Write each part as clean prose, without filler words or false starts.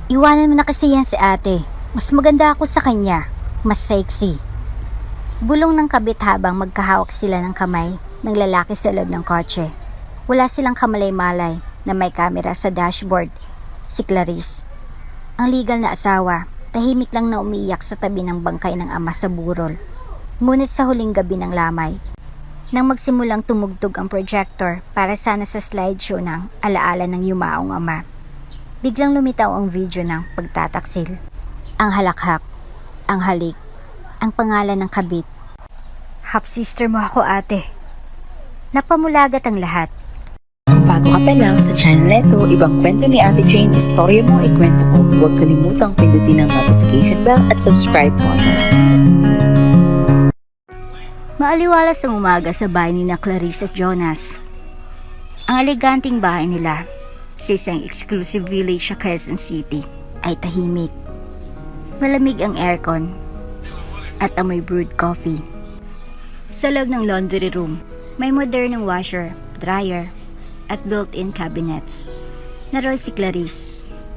Iwanan mo na kasi yan si ate. Mas maganda ako sa kanya. Mas sexy. Bulong ng kabit habang magkahawak sila ng kamay ng lalaki sa loob ng kotse. Wala silang kamalay-malay na may kamera sa dashboard. Si Clarice. Ang legal na asawa, tahimik lang na umiiyak sa tabi ng bangkay ng ama sa burol. Ngunit sa huling gabi ng lamay, nang magsimulang tumugtog ang projector para sana sa slideshow ng alaala ng yumaong ama, biglang lumitaw ang video ng pagtataksil. Ang halakhak, ang halik, ang pangalan ng kabit. Half-sister mo ako, ate. Napamulagat ang lahat. Kung bago ka pa lang sa channel neto, ibang kwento ni Ate Jane, istorya mo, ikwento ko. Huwag kalimutang pindutin ang notification bell at subscribe mo. Maaliwalas ang umaga sa bahay ni na Clarice at Jonas. Ang eleganting bahay nila sa isang exclusive village sa Quezon City ay tahimik. Malamig ang aircon at amoy brewed coffee. Sa loob ng laundry room, may modernong washer, dryer, at built-in cabinets. Naroon si Clarice,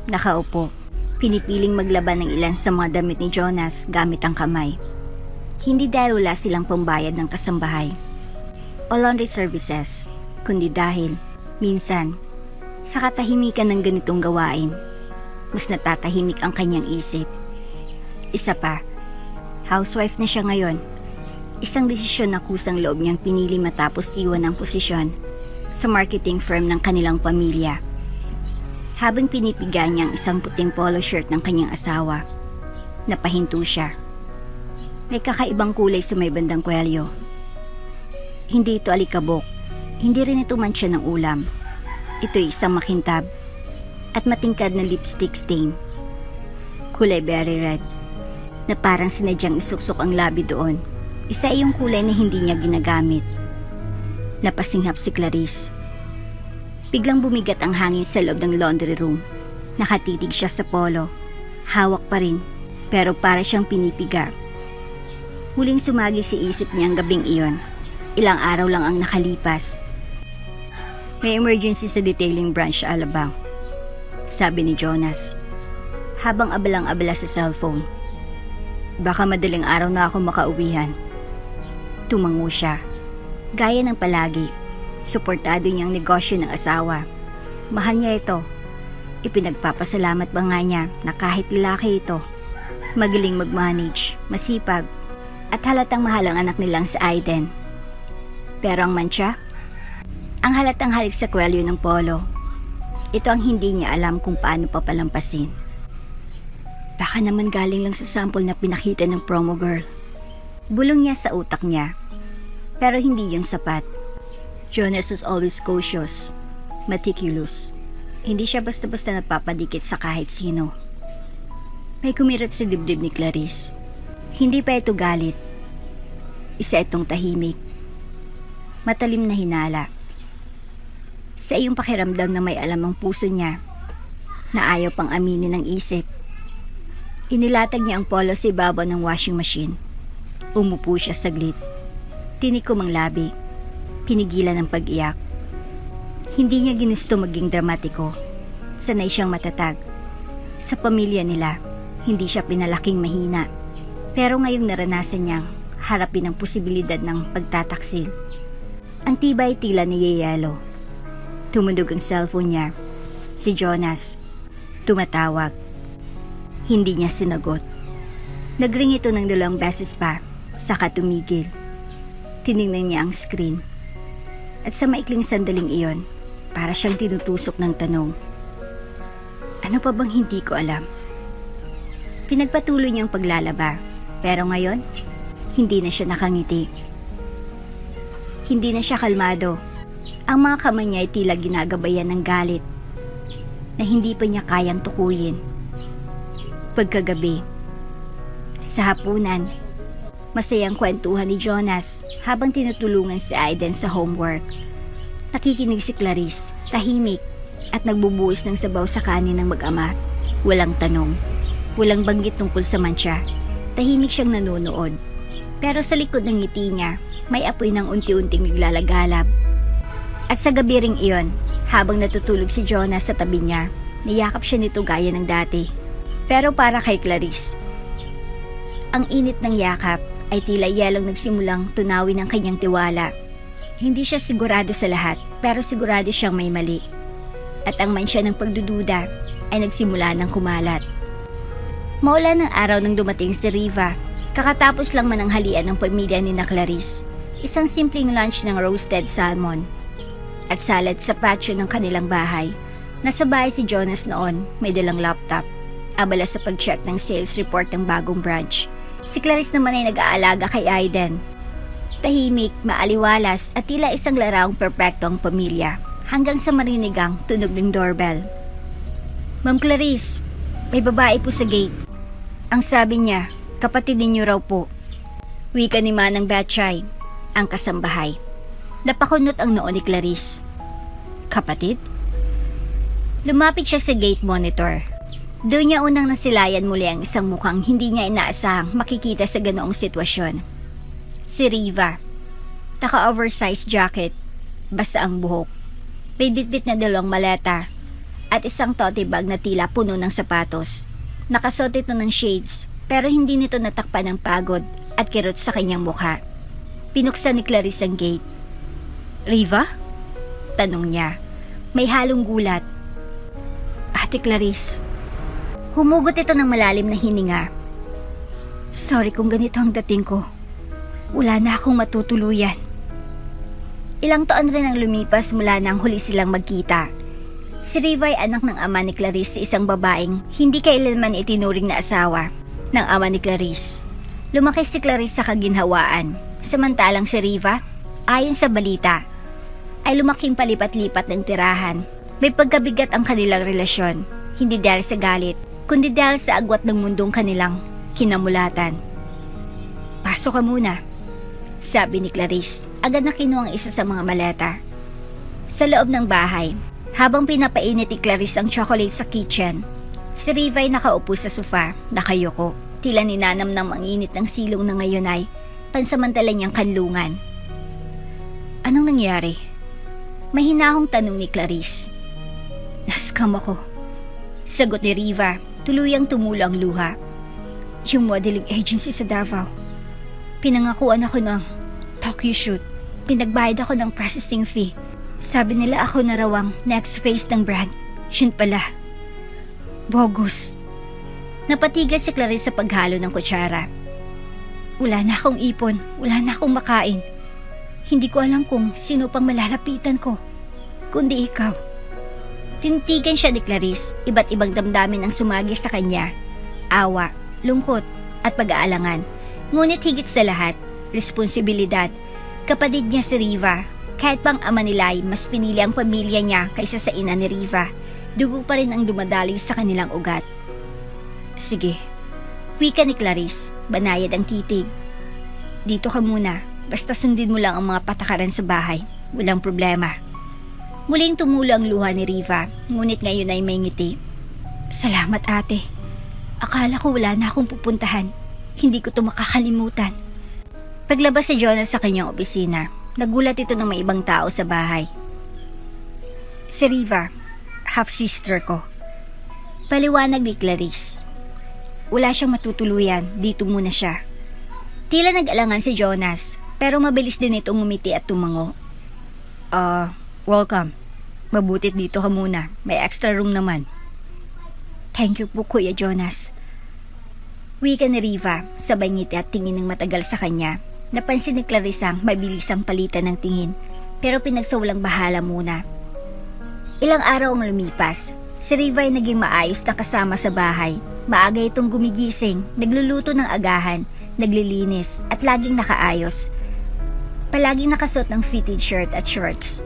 nakaupo, pinipiling maglaban ng ilan sa mga damit ni Jonas gamit ang kamay. Hindi dahil wala silang pambayad ng kasambahay o laundry services, kundi dahil, minsan, sa katahimikan ng ganitong gawain, mas natatahimik ang kanyang isip. Isa pa, housewife na siya ngayon. Isang desisyon na kusang loob niyang pinili matapos iwan ang posisyon sa marketing firm ng kanilang pamilya. Habang pinipiga niya ang isang puting polo shirt ng kanyang asawa, napahinto siya. May kakaibang kulay sa may bandang kwelyo. Hindi ito alikabok, hindi rin ito mancha ng ulam. Ito'y isang makintab at matingkad na lipstick stain. Kulay berry red, na parang sinadyang isuksok ang labi doon. Isa yung kulay na hindi niya ginagamit. Napasinghap si Clarice. Biglang bumigat ang hangin sa loob ng laundry room. Nakatitig siya sa polo. Hawak pa rin, pero para siyang pinipiga. Huling sumagi si isip niya ang gabing iyon. Ilang araw lang ang nakalipas. May emergency sa detailing branch sa Alabang, sabi ni Jonas, habang abalang-abala sa cellphone. Baka madaling araw na ako makauwihan. Tumango siya. Gaya ng palagi, suportado niyang negosyo ng asawa. Mahal niya ito. Ipinagpapasalamat ba nga niya na kahit lalaki ito, magaling mag-manage, masipag, at halatang mahal ang anak nilang si Aiden. Pero ang mantsa? Ang halatang halik sa kwelyo ng polo. Ito ang hindi niya alam kung paano papalampasin. Baka naman galing lang sa sample na pinakita ng promo girl. Bulong niya sa utak niya. Pero hindi yun sapat. Jonas was always cautious, meticulous. Hindi siya basta-basta nagpapadikit sa kahit sino. May kumirat sa dibdib ni Clarice. Hindi pa ito galit. Isa itong tahimik. Matalim na hinala. Sa iyong pakiramdam na may alam ang puso niya na ayaw pang aminin ng isip. Inilatag niya ang polo sa ibabaw ng washing machine. Umupo siya saglit. Tinikom ang labi. Pinigilan ang pag-iyak. Hindi niya ginusto maging dramatiko. Sanay siyang matatag. Sa pamilya nila, hindi siya pinalaking mahina. Pero ngayong naranasan niyang harapin ang posibilidad ng pagtataksil. Ang tibay tila niyayelo. Tumundog ang cellphone niya. Si Jonas. Tumatawag. Hindi niya sinagot. Nagring ito ng 2 beses pa, saka tumigil. Tiningnan niya ang screen. At sa maikling sandaling iyon, para siyang tinutusok ng tanong. Ano pa bang hindi ko alam? Pinagpatuloy niyang paglalaba. Pero ngayon, hindi na siya nakangiti. Hindi na siya kalmado. Ang mga kamay niya ay tila ginagabayan ng galit na hindi pa niya kayang tukuyin. Pagkagabi, sa hapunan, masayang kwentuhan ni Jonas habang tinutulungan si Aiden sa homework. Nakikinig si Clarice, tahimik at nagbubuhos ng sabaw sa kanin ng mag-ama. Walang tanong, walang banggit tungkol sa mantsa. Tahimik siyang nanonood. Pero sa likod ng ngiti niya, may apoy ng unti-unting naglalagalab. At sa gabi ring iyon, habang natutulog si Jonas sa tabi niya, niyakap siya nito gaya ng dati. Pero para kay Clarice, ang init ng yakap ay tila yelong nagsimulang tunawin ang kanyang tiwala. Hindi siya sigurado sa lahat, pero sigurado siyang may mali. At ang mansya ng pagdududa ay nagsimula ng kumalat. Maulan ng araw nang dumating si Riva. Kakatapos lang mananghalian ng pamilya ni na Clarice. Isang simpleng lunch ng roasted salmon at salad sa patio ng kanilang bahay. Nasa bahay si Jonas noon, may dalang laptop. Abala sa pag-check ng sales report ng bagong branch. Si Clarice naman ay nag-aalaga kay Aiden. Tahimik, maaliwalas at tila isang laraong perpekto ang pamilya hanggang sa marinig ang tunog ng doorbell. Ma'am Clarice, may babae po sa gate. Ang sabi niya, kapatid ninyo raw po. Wika ni Manang Batchay, ang kasambahay. Napakunot ang noo ni Clarice. Kapatid? Lumapit siya sa gate monitor. Doon niya unang nasilayan muli ang isang mukhang hindi niya inaasahang makikita sa ganoong sitwasyon. Si Riva. Naka-oversized jacket, basa ang buhok, may bitbit na dalawang maleta, at isang tote bag na tila puno ng sapatos. Nakasuot ito ng shades, pero hindi nito natakpan ng pagod at kirot sa kanyang mukha. Pinuksan ni Clarice ang gate. Riva? Tanong niya. May halong gulat. Ate Clarice. Humugot ito ng malalim na hininga. Sorry kung ganito ang dating ko. Wala na akong matutuluyan. Ilang taon rin ang lumipas mula nang huli silang magkita. Si Riva ay anak ng ama ni Clarice sa isang babaeng hindi kailanman itinuring na asawa ng ama ni Clarice. Lumaki si Clarice sa kaginhawaan, samantalang si Riva, ayon sa balita, ay lumaking palipat-lipat ng tirahan. May pagkabigat ang kanilang relasyon, hindi dahil sa galit, kundi dahil sa agwat ng mundong kanilang kinamulatan. Pasok ka muna, sabi ni Clarice, agad na kinuha ang isa sa mga maleta. Sa loob ng bahay, habang pinapainit ni Clarice ang chocolate sa kitchen, si Riva ay nakaupo sa sofa, nakayuko, tila ninanam ng manginit ng silong na ngayon ay pansamantala niyang kanlungan. Anong nangyari? May hinahong tanong ni Clarice. Naskam ako, sagot ni Riva, tuluyang tumulo ang luha. Yung modeling agency sa Davao. Pinangakuan ako ng Tokyo shoot. Pinagbayad ako ng processing fee. Sabi nila ako na raw ang next phase ng brand. Yun pala. Bogus. Napatigas si Clarice sa paghalo ng kutsara. Wala na akong ipon. Wala na akong makain. Hindi ko alam kung sino pang malalapitan ko. Kundi ikaw. Tinitigan siya ni Clarice. Iba't ibang damdamin ang sumagi sa kanya. Awa, lungkot, at pag-aalangan. Ngunit higit sa lahat, responsibilidad. Kapatid niya si Riva. Kahit pang ama nila ay mas pinili ang pamilya niya kaysa sa ina ni Riva. Dugo pa rin ang dumadaloy sa kanilang ugat. Sige, wika ni Clarice, banayad ang titig. Dito ka muna, basta sundin mo lang ang mga patakaran sa bahay. Walang problema. Muling tumulo ang luha ni Riva, ngunit ngayon ay may ngiti. Salamat ate. Akala ko wala na akong pupuntahan. Hindi ko to makakalimutan. Paglabas si Jonas sa kanyang opisina, nagulat ito ng may ibang tao sa bahay. Si Riva, half-sister ko. Paliwanag ni Clarice. Wala siyang matutuluyan, dito muna siya. Tila nag-alangan si Jonas, pero mabilis din itong ngumiti at tumango. Welcome. Mabutit dito ka muna, may extra room naman. Thank you po Kuya Jonas. Wika ni Riva, sabay ngiti at tingin ng matagal sa kanya. Napansin ni Clarice ang mabilisang palitan ng tingin, pero pinagsawalang bahala muna. Ilang araw ang lumipas, si Riva ay naging maayos na kasama sa bahay. Maaga itong gumigising, nagluluto ng agahan, naglilinis at laging nakaayos. Palaging nakasuot ng fitted shirt at shorts.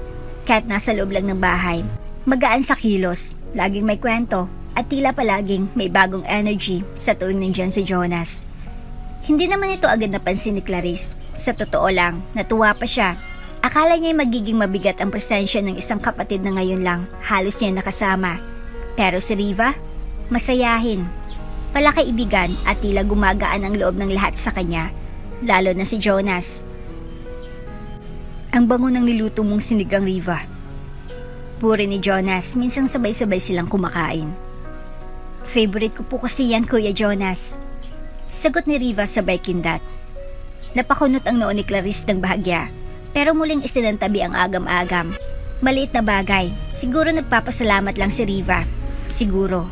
Kahit nasa loob lang ng bahay, magaan sa kilos, laging may kwento at tila palaging may bagong energy sa tuwing nandyan si Jonas. Hindi naman ito agad napansin ni Clarice. Sa totoo lang, natuwa pa siya. Akala niya magiging mabigat ang presensya ng isang kapatid na ngayon lang halos niya nakasama. Pero si Riva, masayahin, palakaibigan at tila gumagaan ang loob ng lahat sa kanya, lalo na si Jonas. Ang bango ng niluto mong sinigang, Riva. Puri ni Jonas, minsang sabay-sabay silang kumakain. Favorite ko po kasi yan, Kuya Jonas. Sagot ni Riva sabay kindat. Napakunot ang noo ni Clarice ng bahagya, pero muling isinantabi ang agam-agam. Maliit na bagay, siguro nagpapasalamat lang si Riva. Siguro.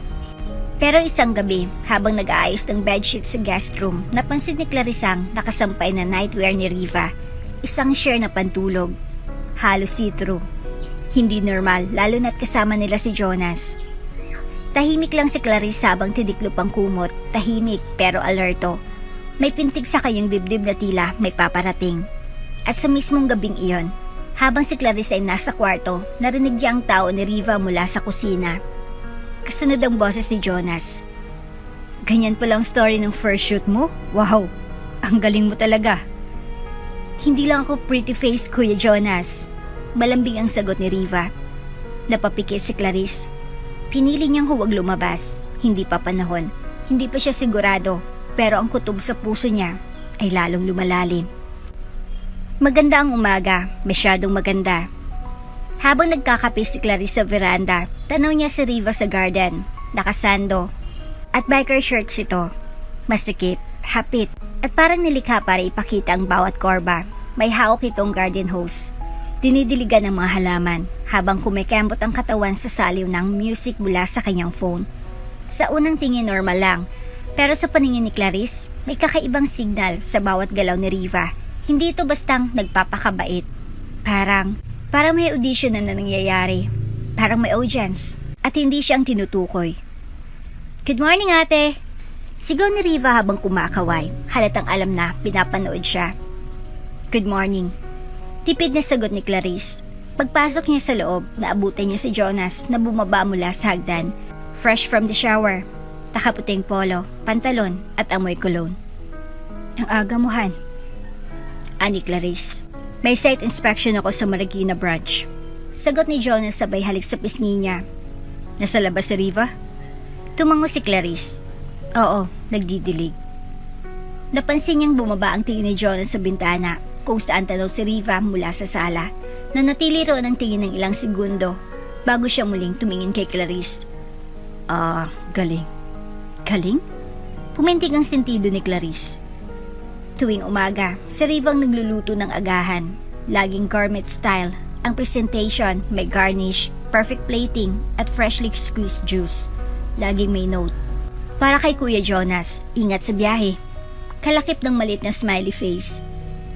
Pero isang gabi, habang nag-aayos ng bedsheet sa guest room, napansin ni Clarice ang nakasampay na nightwear ni Riva. Isang sheer na pantulog. Halos see-through. Hindi normal, lalo na't kasama nila si Jonas. Tahimik lang si Clarice habang tiniklop ang kumot. Tahimik pero alerto. May pintig sa kanyang dibdib na tila may paparating. At sa mismong gabing iyon, habang si Clarice ay nasa kwarto, narinig niya ang tao ni Riva mula sa kusina. Kasunod ang boses ni Jonas. Ganyan pala ang story ng first shoot mo? Wow, ang galing mo talaga. Hindi lang ako pretty face, Kuya Jonas. Malambing ang sagot ni Riva. Napapikit si Clarice. Pinili niyang huwag lumabas. Hindi pa panahon. Hindi pa siya sigurado. Pero ang kutob sa puso niya ay lalong lumalalim. Maganda ang umaga. Masyadong maganda. Habang nagkakape si Clarice sa veranda, tanaw niya si Riva sa garden. Nakasando. At biker shorts ito. Masikip, hapit, at parang nilikha para ipakita ang bawat korba. May hawak itong garden hose. Dinidiligan ng mga halaman habang kumikembot ang katawan sa saliw ng music mula sa kanyang phone. Sa unang tingin normal lang, pero sa paningin ni Clarice, may kakaibang signal sa bawat galaw ni Riva. Hindi ito bastang nagpapakabait. Parang may audition na nangyayari. Parang may audience. At hindi siya ang tinutukoy. Good morning, ate! Sigaw ni Riva habang kumakaway. Halatang alam na pinapanood siya. Good morning. Tipid na sagot ni Clarice. Pagpasok niya sa loob, naabutan niya si Jonas na bumaba mula sa hagdan. Fresh from the shower. Nakaputing polo, pantalon at amoy cologne. Ang aga mo, Han. Ani Clarice. May site inspection ako sa Marikina branch. Sagot ni Jonas sabay halik sa pisngi niya. Nasa labas si Riva? Tumango si Clarice. Oo, nagdidilig. Napansin niyang bumaba ang tingin ni Jonas sa bintana kung saan tanaw si Riva mula sa sala. Nanatili roon ang tingin ng ilang segundo bago siya muling tumingin kay Clarice. Galing. Galing? Pumintig ang sentido ni Clarice. Tuwing umaga, si Riva ang nagluluto ng agahan. Laging gourmet style. Ang presentation, may garnish, perfect plating, at freshly squeezed juice. Laging may note. Para kay Kuya Jonas, ingat sa biyahe. Kalakip ng maliit na smiley face.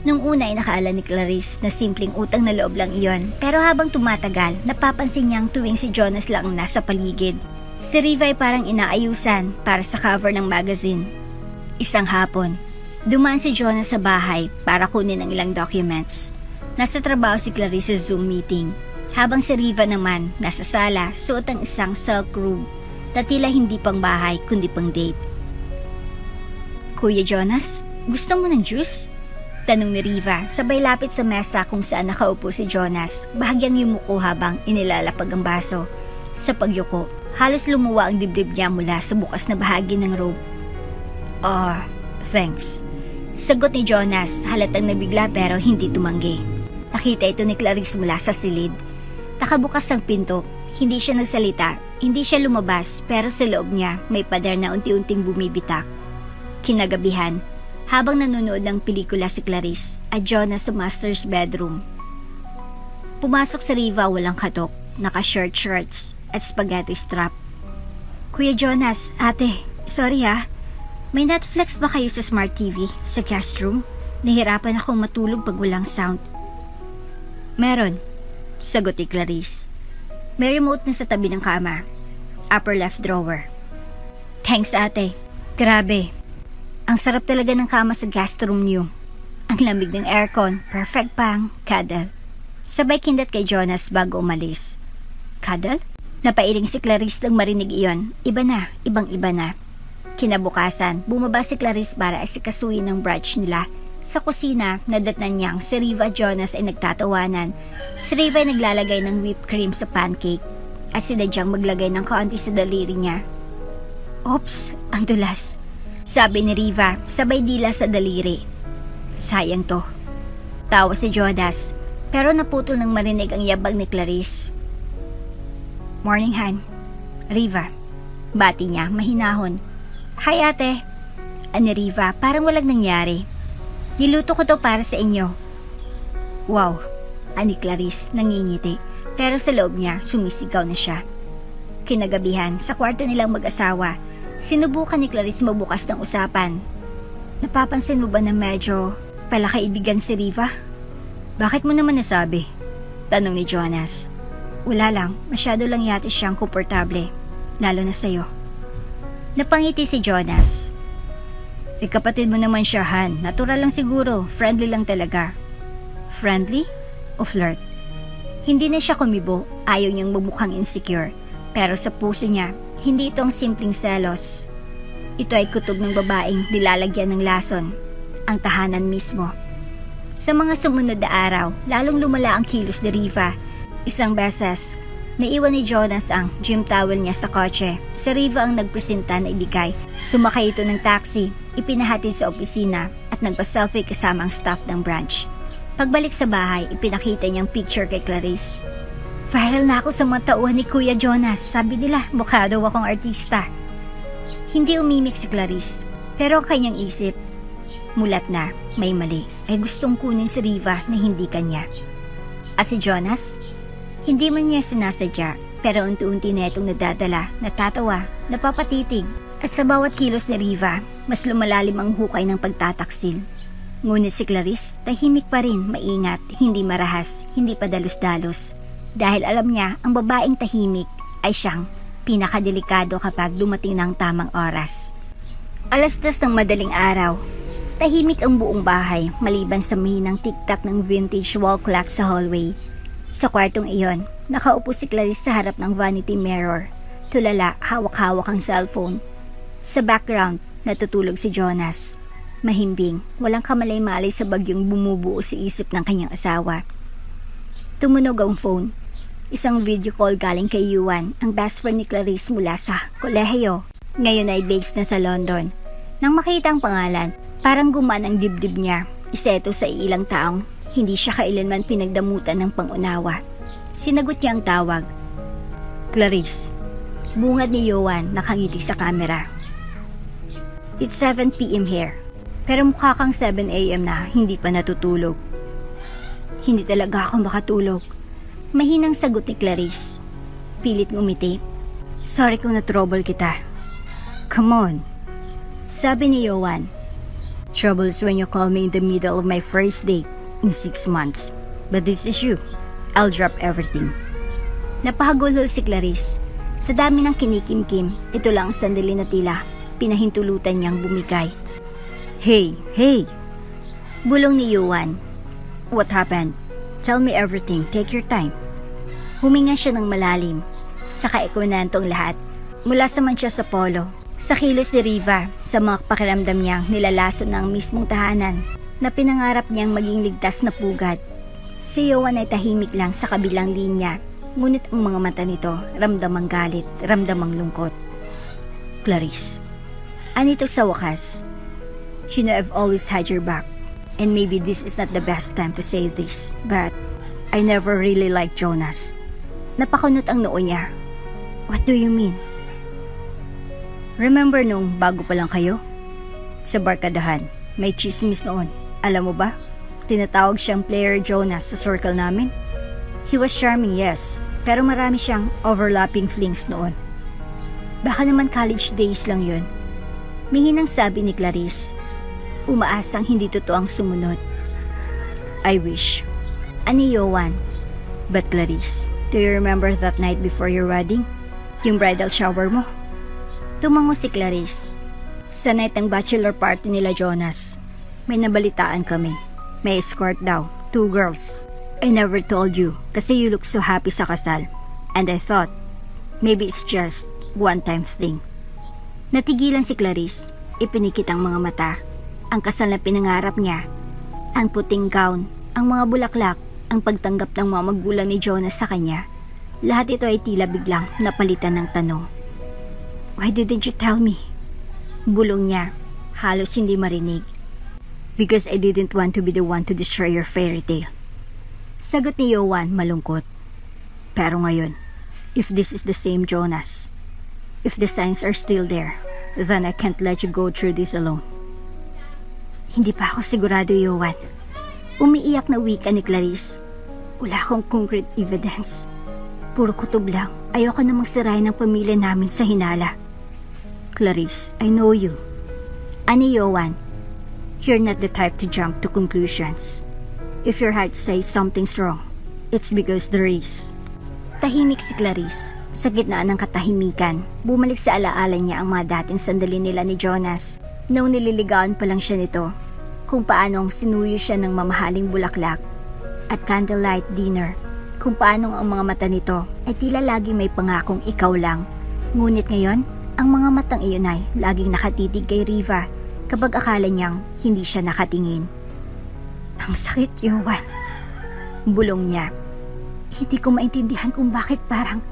Nung una ay nakaala ni Clarice na simpleng utang na loob lang iyon. Pero habang tumatagal, napapansin niyang tuwing si Jonas lang ang nasa paligid. Si Riva ay parang inaayusan para sa cover ng magazine. Isang hapon, dumaan si Jonas sa bahay para kunin ang ilang documents. Nasa trabaho si Clarice sa Zoom meeting. Habang si Riva naman, nasa sala, suot ang isang silk robe na tila hindi pang bahay kundi pang date. Kuya Jonas, gusto mo ng juice? Tanong ni Riva, sabay lapit sa mesa kung saan nakaupo si Jonas, bahagyang yumuko habang inilalapag ang baso. Sa pagyuko, halos lumuwa ang dibdib niya mula sa bukas na bahagi ng robe. Thanks. Sagot ni Jonas, halatang nabigla pero hindi tumanggi. Nakita ito ni Clarice mula sa silid. Nakabukas ang pinto, hindi siya nagsalita, hindi siya lumabas pero sa loob niya may pader na unti-unting bumibitak. Kinagabihan, habang nanonood ng pelikula si Clarice at Jonas sa master's bedroom. Pumasok si Riva walang katok, naka-shirt shorts at spaghetti strap. Kuya Jonas, ate, sorry ha. May Netflix ba kayo sa smart TV sa guest room? Nahirapan akong matulog pag walang sound. Meron, sagot ni Clarice. May remote na sa tabi ng kama. Upper left drawer. Thanks ate. Grabe. Ang sarap talaga ng kama sa guest room niyo. Ang lamig ng aircon, perfect pang cuddle. Sabay kindat kay Jonas bago umalis. Cuddle? Napailing si Clarice nang marinig iyon. Iba na, ibang-iba na. Kinabukasan, bumaba si Clarice para asikasuhin ng brunch nila. Sa kusina, nadatnan niyang si Riva at Jonas ay nagtatawanan. Si Riva ay naglalagay ng whipped cream sa pancake at sinadyang maglagay ng kaunti sa daliri niya. Oops, ang dulas. Sabi ni Riva, sabay dila sa daliri. Sayang to. Tawa si Jonas, pero naputol nang marinig ang yabag ni Clarice. Morning, Han. Riva. Bati niya, mahinahon. Hi ate. Ani Riva, parang walang nangyari. Niluto ko to para sa inyo. Wow, ani Clarice, nangingiti. Pero sa loob niya, sumisigaw na siya. Kinagabihan, sa kwarto nilang mag-asawa, sinubukan ni Clarice mabukas ng usapan. Napapansin mo ba na medyo palakaibigan si Riva? Bakit mo naman nasabi? Tanong ni Jonas. Wala lang, masyado lang yata siyang komportable, lalo na sa'yo. Napangiti si Jonas. Kapatid mo naman siya, Han. Natural lang siguro, friendly lang talaga. Friendly? O flirt? Hindi na siya kumibo, ayaw niyang bumukhang insecure. Pero sa puso niya, hindi ito ang simpleng selos. Ito ay kutob ng babaeng nilalagyan ng lason, ang tahanan mismo. Sa mga sumunod na araw, lalong lumala ang kilos ni Riva. Isang beses, naiwan ni Jonas ang gym towel niya sa kotse. Si Riva ang nagpresenta na ibigay. Sumakay ito ng taxi, ipinahatid sa opisina at nagpa-selfie kasama ang staff ng branch. Pagbalik sa bahay, ipinakita niyang picture kay Clarice. Viral na ako sa mga tauhan ni Kuya Jonas. Sabi nila, mukha daw akong artista. Hindi umimik si Clarice, pero ang kanyang isip, mulat na may mali, ay gustong kunin si Riva na hindi kanya. At si Jonas, hindi man niya sinasadya, pero unti-unti na itong nadadala, natatawa, napapatitig. At sa bawat kilos ni Riva, mas lumalalim ang hukay ng pagtataksil. Ngunit si Clarice, tahimik pa rin, maingat, hindi marahas, hindi padalos-dalos. Dahil alam niya, ang babaeng tahimik ay siyang pinakadelikado kapag dumating ng tamang oras. 2:00 ng madaling araw. Tahimik ang buong bahay maliban sa mahinang tiktak ng vintage wall clock sa hallway. Sa kwartong iyon, nakaupo si Clarice sa harap ng vanity mirror. Tulala, hawak-hawak ang cellphone. Sa background, natutulog si Jonas. Mahimbing, walang kamalay-malay sa bagyong bumubuo sa isip ng kanyang asawa. Tumunog ang phone. Isang video call galing kay Yuan, ang best friend ni Clarice mula sa kolehiyo. Ngayon ay based na sa London. Nang makita ang pangalan, parang gumaan ang dibdib niya. Isa ito sa ilang taong hindi siya kailanman pinagdamutan ng pangunawa. Sinagot niya ang tawag. Clarice. Bungad ni Yuan, nakangiti sa kamera. It's 7 p.m. here. Pero mukha kang 7 a.m. na hindi pa natutulog. Hindi talaga ako makatulog. Mahinang sagot ni Clarice. Pilit ngumiti. Sorry kung na-trouble kita. Come on. Sabi ni Yuan. Troubles when you call me in the middle of my first date in 6 months. But this is you. I'll drop everything. Napahagulhol si Clarice. Sa dami ng kinikimkim, ito lang ang sandali na tila pinahintulutan niyang bumigay. Hey! Bulong ni Yuan. What happened? Tell me everything. Take your time. Huminga siya ng malalim. Saka ikwento ang lahat. Mula sa mancha sa polo, sa kilos ni Riva, sa mga pakiramdam niyang nilalaso ng mismong tahanan na pinangarap niyang maging ligtas na pugad. Si Yuan ay tahimik lang sa kabilang linya, ngunit ang mga mata nito ramdam ang galit, ramdam ang lungkot. Clarice. Anito sa wakas. You know I've always had your back. And maybe this is not the best time to say this, but I never really liked Jonas. Napakunot ang noo niya. What do you mean? Remember nung bago pa lang kayo? Sa barkadahan, may chismis noon. Alam mo ba? Tinatawag siyang Player Jonas sa circle namin. He was charming, yes, pero marami siyang overlapping flings noon. Baka naman college days lang yun. Mihinang sabi ni Clarice. Umaasang hindi totoong sumunod. I wish. Ani Yuan. But Clarice, do you remember that night before your wedding? Yung bridal shower mo? Tumango si Clarice. Sa night ng bachelor party nila Jonas, may nabalitaan kami. May escort daw, 2 girls. I never told you kasi you look so happy sa kasal. And I thought, maybe it's just one-time thing. Natigilan si Clarice. Ipinikit ang mga mata. Ang kasal na pinangarap niya, ang puting gown, ang mga bulaklak, ang pagtanggap ng mga magulang ni Jonas sa kanya. Lahat ito ay tila biglang napalitan ng tanong. Why didn't you tell me? Bulong niya, halos hindi marinig. Because I didn't want to be the one to destroy your fairy tale. Sagot ni Yuan malungkot. Pero ngayon, if this is the same Jonas, If the signs are still there, then I can't let you go through this alone. Hindi pa ako sigurado, Yowan. Umiiyak na wika ni Clarice. Wala akong concrete evidence. Puro kutob lang. Ayoko namang sirain ang pamilya namin sa hinala. Clarice, I know you. Ani, Yowan, you're not the type to jump to conclusions. If your heart says something's wrong, it's because there is. Tahimik si Clarice. Sa gitna ng katahimikan, bumalik sa alaala niya ang mga dating sandali nila ni Jonas noong nililigawan pa lang siya nito, kung paanong sinuyo siya ng mamahaling bulaklak at candlelight dinner, kung paanong ang mga mata nito ay tila laging may pangakong ikaw lang. Ngunit ngayon, ang mga matang iyon ay laging nakatitig kay Riva kapag akala niyang hindi siya nakatingin. Ang sakit, Yowan. Bulong niya. Hindi ko maintindihan kung bakit parang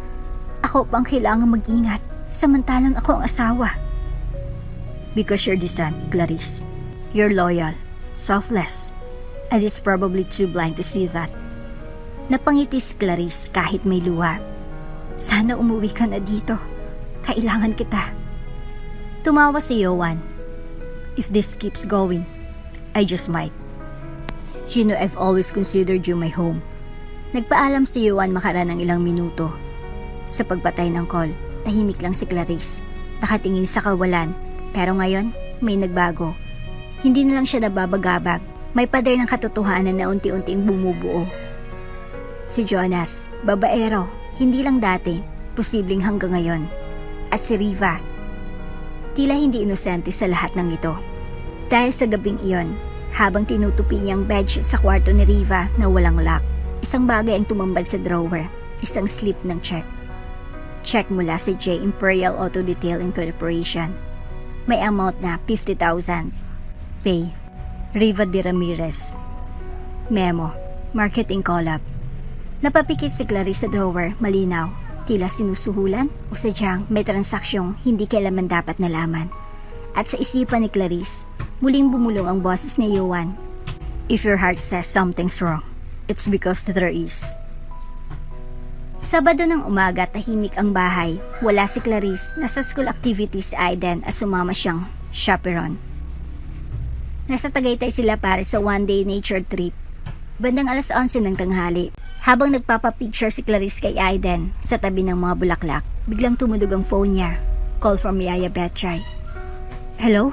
ako pang kailangan mag-ingat samantalang ako ang asawa. Because you're distant, Clarice. You're loyal, selfless, and it's probably too blind to see that. Napangiti si Clarice kahit may luha. Sana umuwi ka na dito. Kailangan kita. Tumawa si Yowan. If this keeps going, I just might. You know, I've always considered you my home. Nagpaalam si Yowan makaraan ng ilang minuto. Sa pagpatay ng call, tahimik lang si Clarice. Nakatingin sa kawalan, pero ngayon, may nagbago. Hindi na lang siya nababagabag. May pader ng katotohanan na unti-unting bumubuo. Si Jonas, babaero, hindi lang dati, posibleng hanggang ngayon. At si Riva, tila hindi inosente sa lahat ng ito. Dahil sa gabing iyon, habang tinutupi niyang bedsheet sa kwarto ni Riva na walang lock, isang bagay ang tumambad sa drawer, isang slip ng check. Check mula sa J. Imperial Auto Detail Incorporation. May amount na 50,000. Pay, Riva de Ramirez. Memo, marketing collab. Napapikit si Clarice sa drawer, malinaw. Tila sinusuhulan o sadyang may transaksyong hindi kailanman dapat nalaman. At sa isipan ni Clarice, muling bumulong ang boses ni Yowan. If your heart says something's wrong, it's because there is. Sabado ng umaga, tahimik ang bahay. Wala si Clarice, nasa school activities si Aiden at sumama siyang chaperon. Nasa Tagaytay sila para sa one-day nature trip. Bandang 11:00 ng tanghali, habang nagpapapicture si Clarice kay Aiden sa tabi ng mga bulaklak, biglang tumudog ang phone niya. Call from Yaya Betchay. Hello?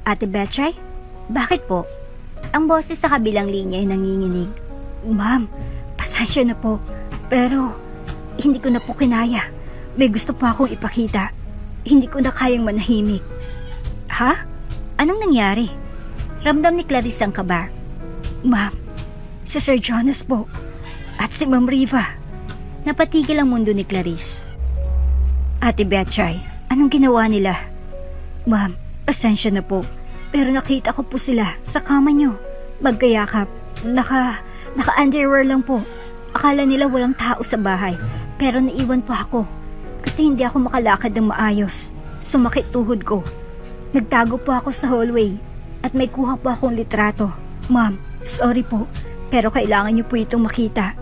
Ate Betchay? Bakit po? Ang boses sa kabilang linya ay nanginginig. Ma'am, pasensya na po, pero hindi ko na po kinaya. May gusto pa akong ipakita. Hindi ko na kayang manahimik. Ha? Anong nangyari? Ramdam ni Clarice ang kaba. Ma'am, si Sir Jonas po at si Ma'am Riva. Napatigil ang mundo ni Clarice. Ate Betchay, anong ginawa nila? Ma'am, pasensya na po, pero nakita ko po sila sa kama nyo. Magkayakap. Naka-underwear lang po. Akala nila walang tao sa bahay, pero naiwan po ako kasi hindi ako makalakad ng maayos. Sumakit tuhod ko. Nagtago po ako sa hallway at may kuha po akong litrato. Ma'am, sorry po, pero kailangan niyo po itong makita.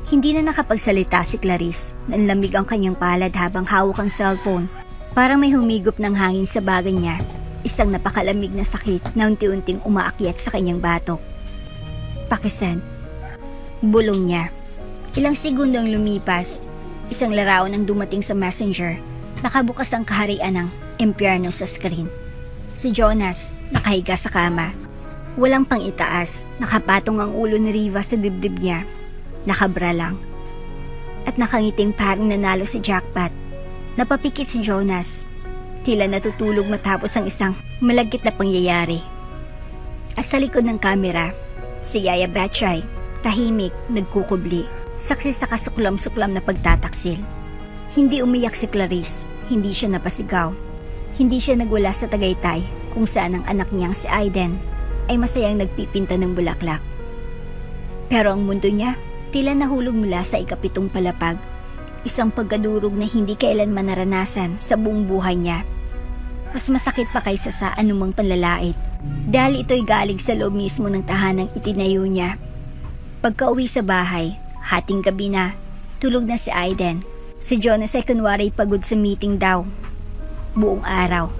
Hindi na nakapagsalita si Clarice. Nanlamig ang kanyang palad habang hawak ang cellphone. Parang may humigop ng hangin sa baga niya. Isang napakalamig na sakit na unti-unting umaakyat sa kanyang batok. Pakisend. Bulong niya. Ilang segundo ang lumipas. Isang larawan ang dumating sa messenger. Nakabukas ang kaharian ng impyerno sa screen. Si Jonas, nakahiga sa kama. Walang pang itaas. Nakapatong ang ulo ni Riva sa dibdib niya. Nakabra lang. At nakangiting parang nanalo si jackpot. Napapikit si Jonas. Tila natutulog matapos ang isang malagkit na pangyayari. At sa likod ng kamera, si Yaya Betchay, tahimik, nagkukubli. Saksi sa kasuklam-suklam na pagtataksil. Hindi umiyak si Clarice, hindi siya napasigaw. Hindi siya nagwala sa Tagaytay kung saan ang anak niyang si Aiden ay masayang nagpipinta ng bulaklak. Pero ang mundo niya, tila nahulog mula sa ikapitong palapag. Isang pagkadurog na hindi kailanman naranasan sa buong buhay niya. Mas masakit pa kaysa sa anumang panlalait. Dahil ito'y galing sa loob mismo ng tahanang itinayo niya. Pagka-uwi sa bahay, hating gabi na, tulog na si Aiden. Si Jonas ay kunwari pagod sa meeting daw. Buong araw.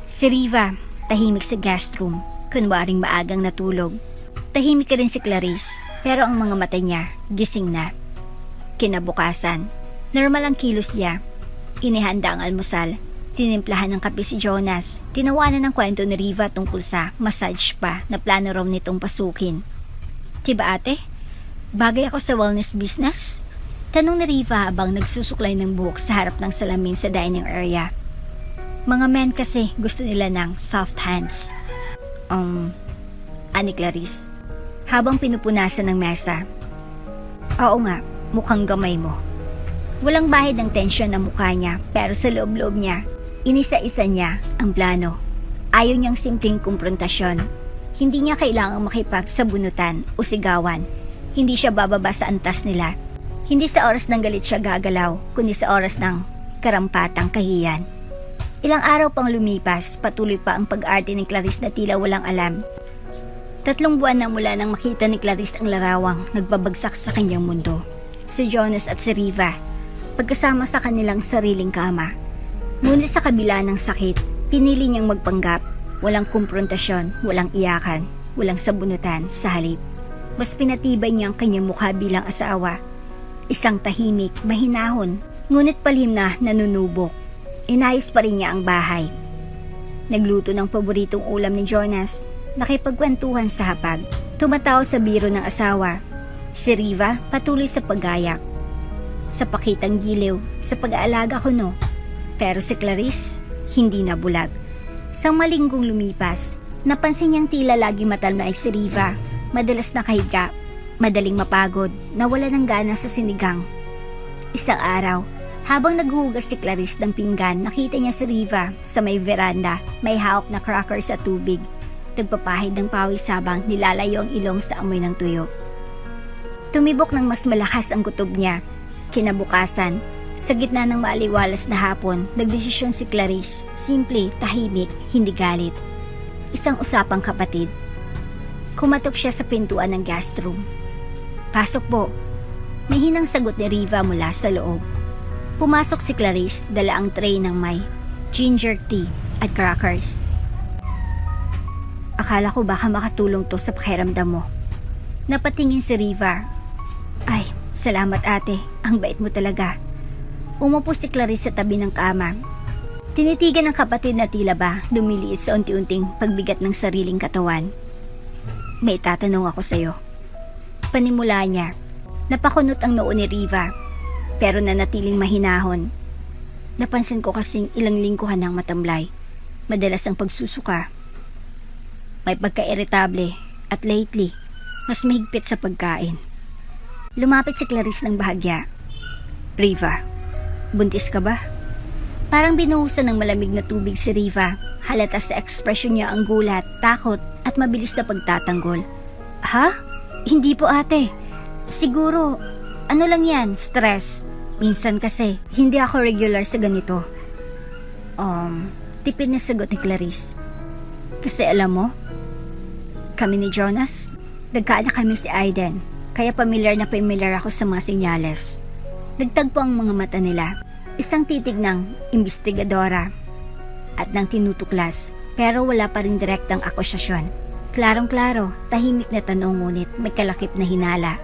Si Riva, tahimik sa guest room, kunwaring maagang natulog. Tahimik ka rin si Clarice, pero ang mga mata niya, gising na. Kinabukasan, normal ang kilos niya. Inihanda ang almusal, tinimplahan ng kape si Jonas, tinawanan ng kwento ni Riva tungkol sa massage spa na plano raw nitong pasukin. Diba ate? Bagay ako sa wellness business? Tanong ni Riva habang nagsusuklay ng buhok sa harap ng salamin sa dining area. Mga men kasi gusto nila ng soft hands. Ani Clarice, habang pinupunasan ng mesa. Oo nga, mukhang gamay mo. Walang bahid ng tensyon ng mukha niya, pero sa loob-loob niya, inisa-isa niya ang plano. Ayaw niyang simpleng kumprontasyon. Hindi niya kailangang makipagsabunutan o sigawan. Hindi siya bababa sa antas nila. Hindi sa oras ng galit siya gagalaw, kundi sa oras ng karampatang kahiyan. Ilang araw pang lumipas, patuloy pa ang pag-arte ni Clarice na tila walang alam. 3 buwan na mula nang makita ni Clarice ang larawang nagbabagsak sa kanyang mundo. Si Jonas at si Riva, pagkasama sa kanilang sariling kama. Ngunit sa kabila ng sakit, pinili niyang magpanggap. Walang kumprontasyon, walang iyakan, walang sabunutan sa halip. Mas pinatibay niya ang kanyang mukha bilang asawa. Isang tahimik, mahinahon, ngunit palihim na nanunubok. Inayos pa rin niya ang bahay. Nagluto ng paboritong ulam ni Jonas, nakipagkwentuhan sa hapag, tumatawa sa biro ng asawa. Si Riva patuloy sa paggayak. Sa pakitang giliw, sa pag-aalaga ko no. Pero si Clarice, hindi na bulag. Sang malinggong lumipas, napansin niyang tila lagi matalmaig si Riva. Madalas nakahiga, madaling mapagod, nawala ng gana sa sinigang. Isang araw, habang naghuhugas si Clarice ng pinggan, nakita niya si Riva sa may veranda, may hawak na crackers at tubig. Nagpapahid ng pawis habang nilalayo ang ilong sa amoy ng tuyo. Tumibok ng mas malakas ang kutob niya. Kinabukasan, sa gitna ng maaliwalas na hapon, nagdesisyon si Clarice, simple, tahimik, hindi galit. Isang usapang kapatid. Kumatok siya sa pintuan ng guest room. Pasok po. May hinang sagot ni Riva mula sa loob. Pumasok si Clarice, dala ang tray ng may ginger tea at crackers. Akala ko baka makatulong to sa pakiramdam mo. Napatingin si Riva. Ay, salamat ate. Ang bait mo talaga. Umupo si Clarice sa tabi ng kama. Tinitigan ng kapatid na tila ba lumiliit sa unti-unting pagbigat ng sariling katawan. May tatanong ako sa'yo. Panimula niya. Napakunot ang noo ni Riva, pero nanatiling mahinahon. Napansin ko kasing ilang lingkuhan ng matamlay. Madalas ang pagsusuka. May pagka-irritable at lately, mas mahigpit sa pagkain. Lumapit si Clarice ng bahagya. Riva, buntis ka ba? Parang binuhusan ng malamig na tubig si Riva. Halata sa ekspresyon niya ang gulat, takot at mabilis na pagtatanggol. Ha? Hindi po ate. Siguro, ano lang yan, stress. Minsan kasi, hindi ako regular sa ganito. Tipid na sagot ni Clarice. Kasi alam mo, kami ni Jonas, nagkaanak kami si Aiden, kaya familiar ako sa mga senyales. Nagtagpo ang mga mata nila, isang titig ng imbestigadora at ng tinutuklas, pero wala pa rin direktang akusasyon. Klarong-klaro, tahimik na tanong ngunit may kalakip na hinala.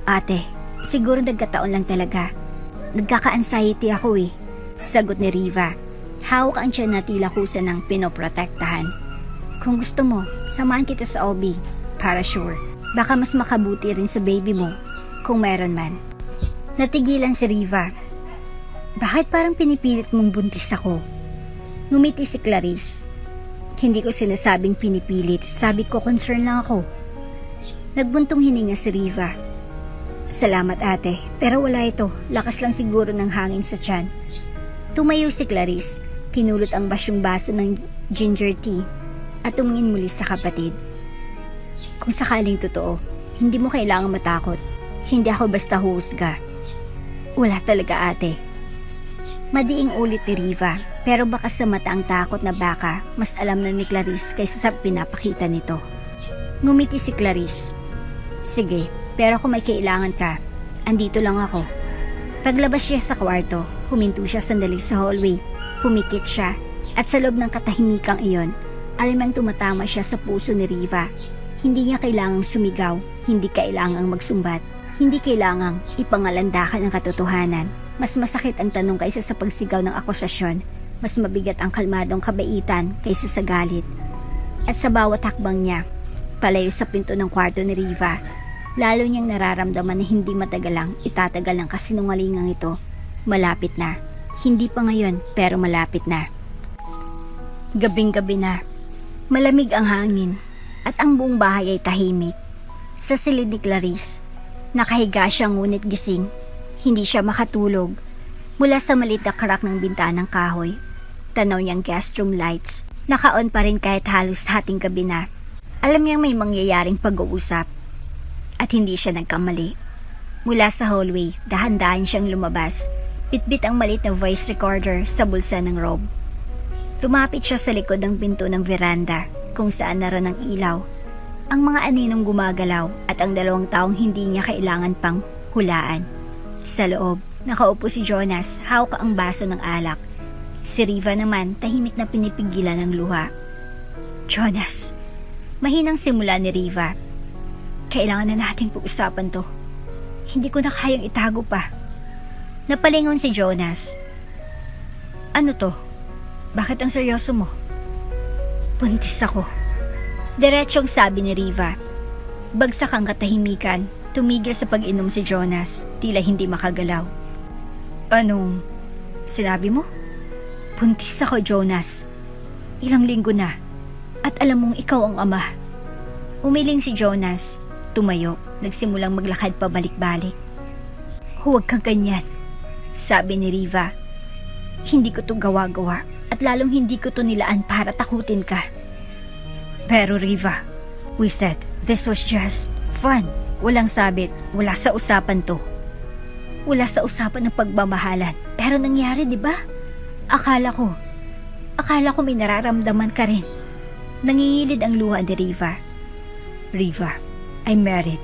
Ate, siguro nagkataon lang talaga. Nagkaka-anxiety ako eh, sagot ni Riva. Hawak ang tiyan na tila kusa ng pinoprotektahan. Kung gusto mo, samahan kita sa OB, para sure. Baka mas makabuti rin sa baby mo, kung meron man. Natigilan si Riva. Bakit parang pinipilit mong buntis ako? Ngumiti si Clarice. Hindi ko sinasabing pinipilit, sabi ko concern lang ako. Nagbuntong hininga si Riva. Salamat ate, pero wala ito. Lakas lang siguro ng hangin sa tiyan. Tumayo si Clarice, pinulot ang basyong baso ng ginger tea at tumingin muli sa kapatid. Kung sakaling totoo, hindi mo kailangang matakot. Hindi ako basta husga. Wala talaga ate. Madiing ulit ni Riva, pero baka sa mata ang takot na baka mas alam na ni Clarice kaysa sa pinapakita nito. Ngumiti si Clarice. Sige, pero kung may kailangan ka, andito lang ako. Paglabas siya sa kwarto, huminto siya sandali sa hallway. Pumikit siya at sa loob ng katahimikang iyon, alamang tumatama siya sa puso ni Riva. Hindi niya kailangang sumigaw, hindi kailangang magsumbat, hindi kailangang ipangalandakan ang katotohanan. Mas masakit ang tanong kaysa sa pagsigaw ng akusasyon. Mas mabigat ang kalmadong kabaitan kaysa sa galit. At sa bawat hakbang niya, palayo sa pinto ng kwarto ni Riva, lalo niyang nararamdaman na hindi matagalang itatagal ang kasinungalingang ito. Malapit na. Hindi pa ngayon, pero malapit na. Gabing-gabi na. Malamig ang hangin at ang buong bahay ay tahimik. Sa silid ni Clarice, nakahiga siya ngunit gising. Hindi siya makatulog. Mula sa maliit na crack ng bintanang kahoy, tanaw niyang guest room lights. Naka-on pa rin kahit halos hating gabi na. Alam niyang may mangyayaring pag-uusap. At hindi siya nagkamali. Mula sa hallway, dahan-dahan siyang lumabas. Bitbit ang maliit na voice recorder sa bulsa ng robe. Tumapit siya sa likod ng pinto ng veranda kung saan naroon ang ilaw, ang mga aninong gumagalaw at ang dalawang taong hindi niya kailangan pang hulaan. Sa loob, nakaupo si Jonas, hawak ang baso ng alak. Si Riva naman tahimik na pinipigilan ng luha. Jonas, mahinang simula ni Riva. Kailangan na nating pag-usapan to. Hindi ko na kayang itago pa. Napalingon si Jonas. Ano to? Bakit ang seryoso mo? Buntis ako. Diretsong sabi ni Riva. Bagsak ang katahimikan. Tumigil sa pag-inom si Jonas. Tila hindi makagalaw. Anong sinabi mo? Buntis ako, Jonas. Ilang linggo na. At alam mong ikaw ang ama. Umiling si Jonas. Tumayo. Nagsimulang maglakad pabalik-balik. Huwag kang ganyan, sabi ni Riva. Hindi ko to gawa-gawa at lalong hindi ko to nilaan para takutin ka. Pero Riva, we said this was just fun. Walang sabit, wala sa usapan to. Wala sa usapan ng pagmamahalan. Pero nangyari, di ba? Akala ko may nararamdaman ka rin. Nangingilid ang luha ni Riva. Riva, I'm married.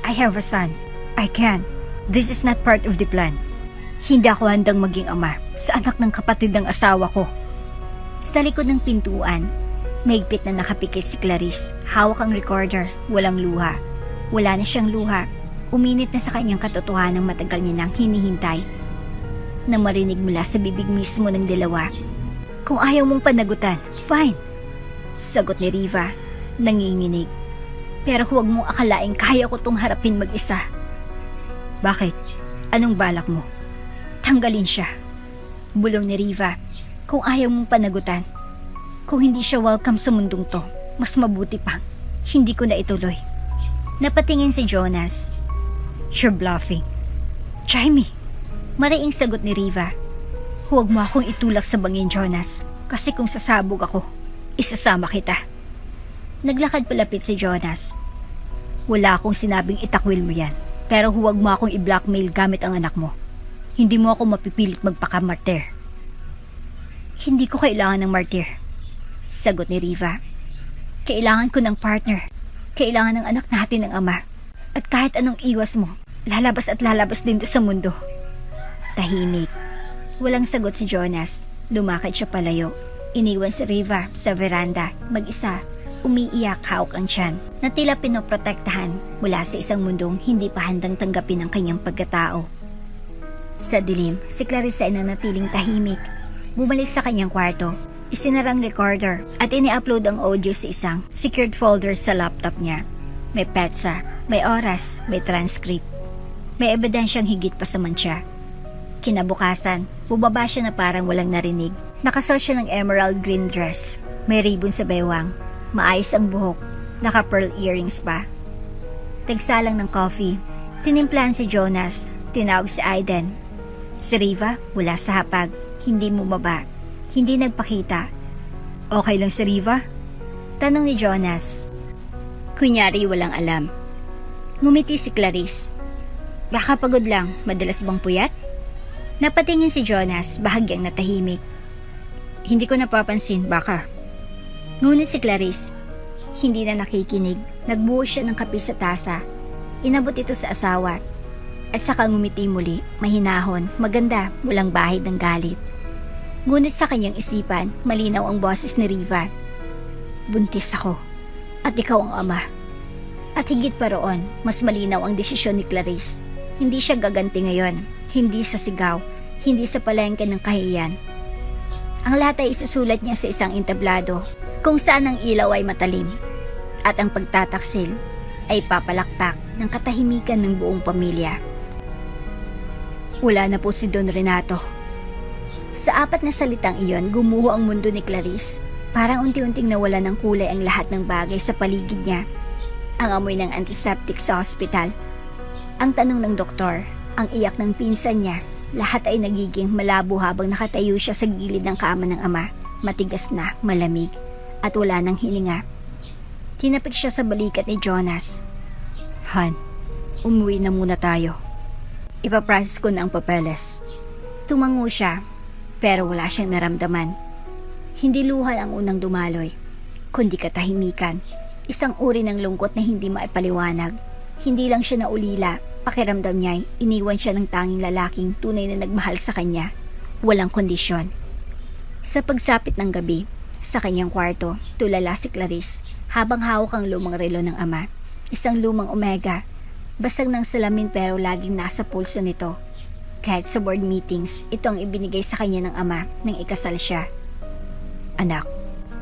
I have a son. I can't. This is not part of the plan. Hindi ako handang maging ama sa anak ng kapatid ng asawa ko. Sa likod ng pintuan, mahigpit na nakapikit si Clarice. Hawak ang recorder, walang luha. Wala na siyang luha. Uminit na sa kanyang katotohanan ng matagal niya nang hinihintay. Na marinig mula sa bibig mismo ng dalawa. Kung ayaw mong panagutan, fine. Sagot ni Riva, nanginginig. Pero huwag mong akalaing kaya ko tong harapin mag-isa. Bakit? Anong balak mo? Tanggalin siya. Bulong ni Riva. Kung ayaw mong panagutan, kung hindi siya welcome sa mundong to, mas mabuti pang hindi ko na ituloy. Napatingin si Jonas. You're bluffing. Try me. Mariing sagot ni Riva. Huwag mo akong itulak sa bangin, Jonas. Kasi kung sasabog ako, isasama kita. Naglakad palapit si Jonas. Wala akong sinabing itakwil mo yan. Pero huwag mo akong i-blackmail gamit ang anak mo. Hindi mo ako mapipilit magpaka-martir. Hindi ko kailangan ng martir. Sagot ni Riva. Kailangan ko ng partner. Kailangan ng anak natin ng ama. At kahit anong iwas mo, lalabas at lalabas din to sa mundo. Tahimik. Walang sagot si Jonas. Lumakad siya palayo. Iniwan si Riva sa veranda, mag-isa. Umiiyak, hawak ang tiyan, na tila pinoprotektahan mula sa isang mundong hindi pa handang tanggapin ang kanyang pagkatao. Sa dilim, si Clarice ay nanatiling tahimik. Bumalik sa kanyang kwarto, isinarang recorder at ini-upload ang audio sa isang secured folder sa laptop niya. May petsa, may oras, may transcript. May ebidensyang higit pa sa mantsa. Kinabukasan, bubaba siya na parang walang narinig. Nakasuot siya ng emerald green dress. May ribbon sa baywang. Maayos ang buhok. Naka-pearl earrings pa. Tagsalang ng coffee. Tinimplahan si Jonas. Tinawag si Aiden. Si Riva, wala sa hapag. Hindi bumaba. Hindi nagpakita. Okay lang si Riva? Tanong ni Jonas. Kunyari walang alam. Ngumiti si Clarice. Baka pagod lang, madalas bang puyat? Napatingin si Jonas, bahagyang natahimik. Hindi ko napapansin, baka. Ngunit si Clarice, hindi na nakikinig. Nagbuhos siya ng kape sa tasa. Inabot ito sa asawa. At saka ngumiti muli, mahinahon, maganda, walang bahid ng galit. Ngunit sa kanyang isipan, malinaw ang boses ni Riva. Buntis ako, at ikaw ang ama. At higit pa roon, mas malinaw ang desisyon ni Clarice. Hindi siya gaganti ngayon, hindi sa sigaw, hindi sa palengke ng kahiyan. Ang lahat ay isusulat niya sa isang entablado, kung saan ang ilaw ay matalim, at ang pagtataksil ay papalakpak ng katahimikan ng buong pamilya. Wala na po si Don Renato. Sa 4 na salitang iyon, gumuho ang mundo ni Clarice. Parang unti-unting nawala ng kulay ang lahat ng bagay sa paligid niya. Ang amoy ng antiseptic sa hospital, ang tanong ng doktor, ang iyak ng pinsan niya, lahat ay nagiging malabo habang nakatayo siya sa gilid ng kama ng ama, matigas na, malamig, at wala nang hininga. Tinapik siya sa balikat ni Jonas. Han, umuwi na muna tayo. Ipaprocess ko na ang papeles. Tumango siya, pero wala siyang naramdaman. Hindi luha ang unang dumaloy, kundi katahimikan. Isang uri ng lungkot na hindi maipaliwanag. Hindi lang siya naulila, pakiramdam niya iniwan siya ng tanging lalaking tunay na nagmahal sa kanya. Walang kondisyon. Sa pagsapit ng gabi, sa kanyang kwarto, tulala si Clarice habang hawak ang lumang relo ng ama. Isang lumang Omega. Basag ng salamin pero laging nasa pulso nito. Kahit sa board meetings, ito ang ibinigay sa kanya ng ama nang ikasal siya. Anak,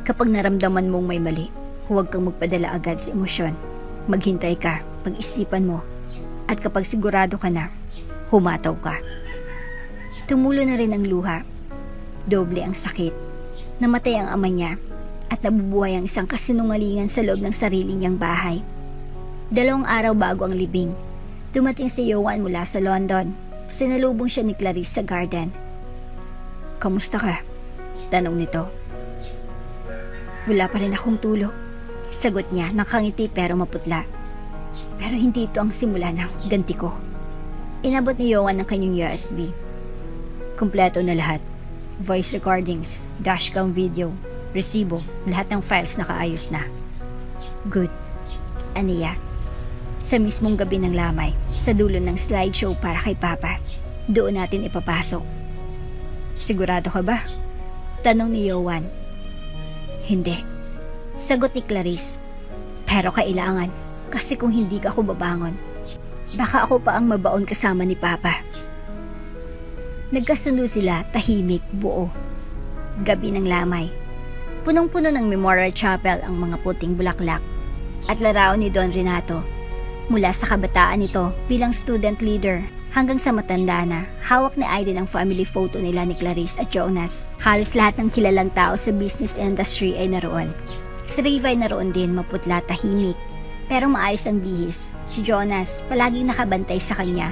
kapag naramdaman mong may mali, huwag kang magpadala agad sa emosyon. Maghintay ka, pag-isipan mo. At kapag sigurado ka na, humataw ka. Tumulo na rin ang luha. Doble ang sakit. Namatay ang ama niya at nabubuhay ang isang kasinungalingan sa loob ng sarili niyang bahay. 2 araw bago ang libing, dumating si Johan mula sa London. Sinalubong siya ni Clarice sa garden. Kamusta ka? Tanong nito. Wala pa rin akong tulo. Sagot niya, nakangiti pero maputla. Pero hindi ito ang simula ng ganti ko. Inabot ni Johan ang kanyang USB. Kumpleto na lahat. Voice recordings, dashcam video, resibo, lahat ng files nakaayos na. Good. Aniya. Sa mismong gabi ng lamay, sa dulo ng slideshow para kay Papa, doon natin ipapasok. Sigurado ka ba? Tanong ni Johan. Hindi. Sagot ni Clarice. Pero kailangan, kasi kung hindi ka ako babangon, baka ako pa ang mabaon kasama ni Papa. Nagkasundo sila, tahimik, buo. Gabi ng lamay. Punong-puno ng Memorial Chapel ang mga puting bulaklak at larawan ni Don Renato. Mula sa kabataan nito bilang student leader hanggang sa matanda na, hawak ni Aiden ang family photo nila ni Clarice at Jonas. Halos lahat ng kilalang tao sa business industry ay naroon. Si Riva ay naroon din, maputla, tahimik, pero maayos ang bihis. Si Jonas, palaging nakabantay sa kanya.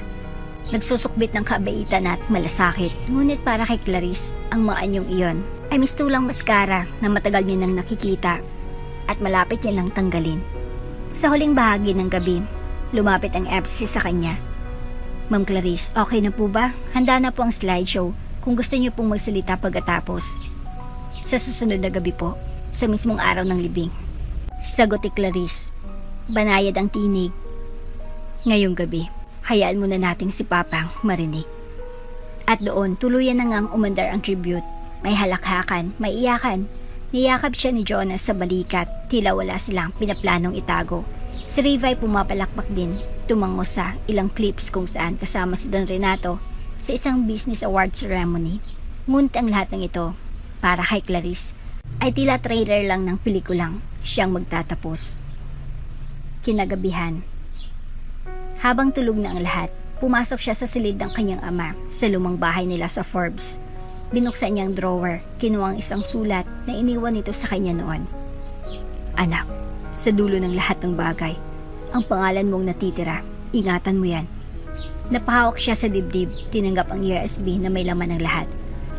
Nagsusukbit ng kabaitan at malasakit. Ngunit para kay Clarice, ang mga anyong iyon ay mistulang maskara na matagal niya nang nakikita at malapit niya nang tanggalin. Sa huling bahagi ng gabi, lumapit ang FC sa kanya. Ma'am Clarice, okay na po ba? Handa na po ang slideshow kung gusto niyo pong magsalita pagkatapos. Sa susunod na gabi po, sa mismong araw ng libing. Sagot ni Clarice. Banayad ang tinig. Ngayong gabi, hayaan muna nating si Papang marinig. At doon, tuluyan na ngang umandar ang tribute. May halakhakan, may iyakan. Niyakap siya ni Jonas sa balikat, tila wala silang pinaplanong itago. Si Riva ay pumapalakpak din, tumango sa ilang clips kung saan kasama si Don Renato sa isang business award ceremony. Ngunit ang lahat ng ito, para kay Clarice, ay tila trailer lang ng pelikulang siyang magtatapos. Kinagabihan. Habang tulog na ang lahat, pumasok siya sa silid ng kanyang ama sa lumang bahay nila sa Forbes. Binuksan niyang drawer, kinuha ang isang sulat na iniwan nito sa kanya noon. Anak, sa dulo ng lahat ng bagay, ang pangalan mong natitira, ingatan mo yan. Napahawak siya sa dibdib, tinanggap ang USB na may laman ng lahat.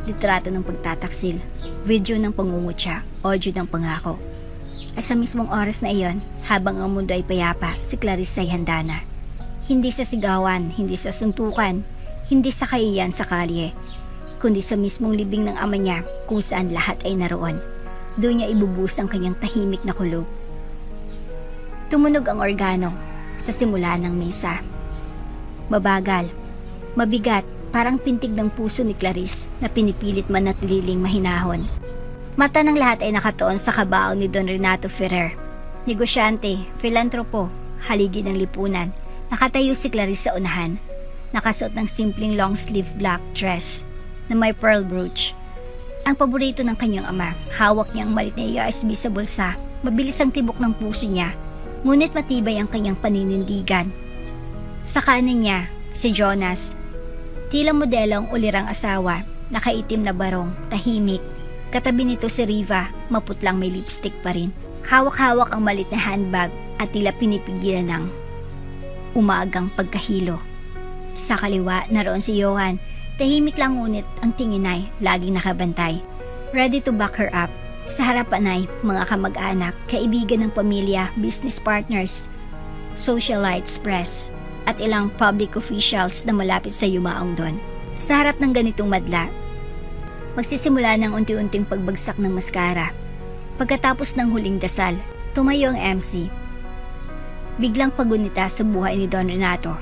Litrato ng pagtataksil, video ng pangungutya, audio ng pangako. At sa mismong oras na iyon, habang ang mundo ay payapa, si Clarice ay handa na. Hindi sa sigawan, hindi sa suntukan, hindi sa kahiyan sa kalye, kundi sa mismong libing ng ama niya kung saan lahat ay naroon. Doon niya ibubus ang kanyang tahimik na kulog. Tumunog ang organo sa simula ng misa. Mabagal, mabigat, parang pintig ng puso ni Clarice na pinipilit manatiling mahinahon. Mata ng lahat ay nakatuon sa kabaong ni Don Renato Ferrer. Negosyante, filantropo, haligi ng lipunan. Nakatayo si Clarice sa unahan. Nakasuot ng simpleng long sleeve black dress na may pearl brooch. Ang paborito ng kanyang ama, hawak niya ang malit na USB sa bulsa. Mabilis ang tibok ng puso niya, ngunit matibay ang kanyang paninindigan. Sa kanan niya, si Jonas. Tila modelo ang ulirang asawa, nakaitim na barong, tahimik. Katabi nito si Riva, maputlang may lipstick pa rin. Hawak-hawak ang malit na handbag at tila pinipigilan ng umaagang pagkahilo. Sa kaliwa, naroon si Johan. Tahimik lang ngunit ang tingin ay laging nakabantay. Ready to back her up. Sa harapan ay mga kamag-anak, kaibigan ng pamilya, business partners, socialites, press, at ilang public officials na malapit sa yumaong Don. Sa harap ng ganitong madla, magsisimula ng unti-unting pagbagsak ng maskara. Pagkatapos ng huling dasal, tumayo ang MC. Biglang pagunita sa buhay ni Don Renato.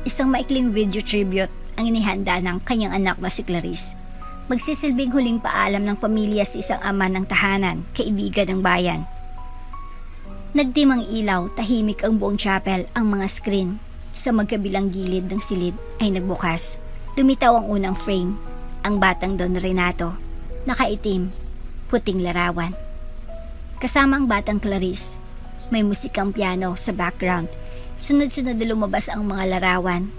Isang maikling video tribute ang inihanda ng kanyang anak na si Clarice. Magsisilbing huling paalam ng pamilya sa isang ama ng tahanan, kaibigan ng bayan. Nagdim ang ilaw, tahimik ang buong chapel, ang mga screen sa magkabilang gilid ng silid ay nagbukas. Lumitaw ang unang frame, ang batang Don Renato, nakaitim, puting larawan. Kasama ang batang Clarice, may musikang piano sa background. Sunod-sunod na lumabas ang mga larawan.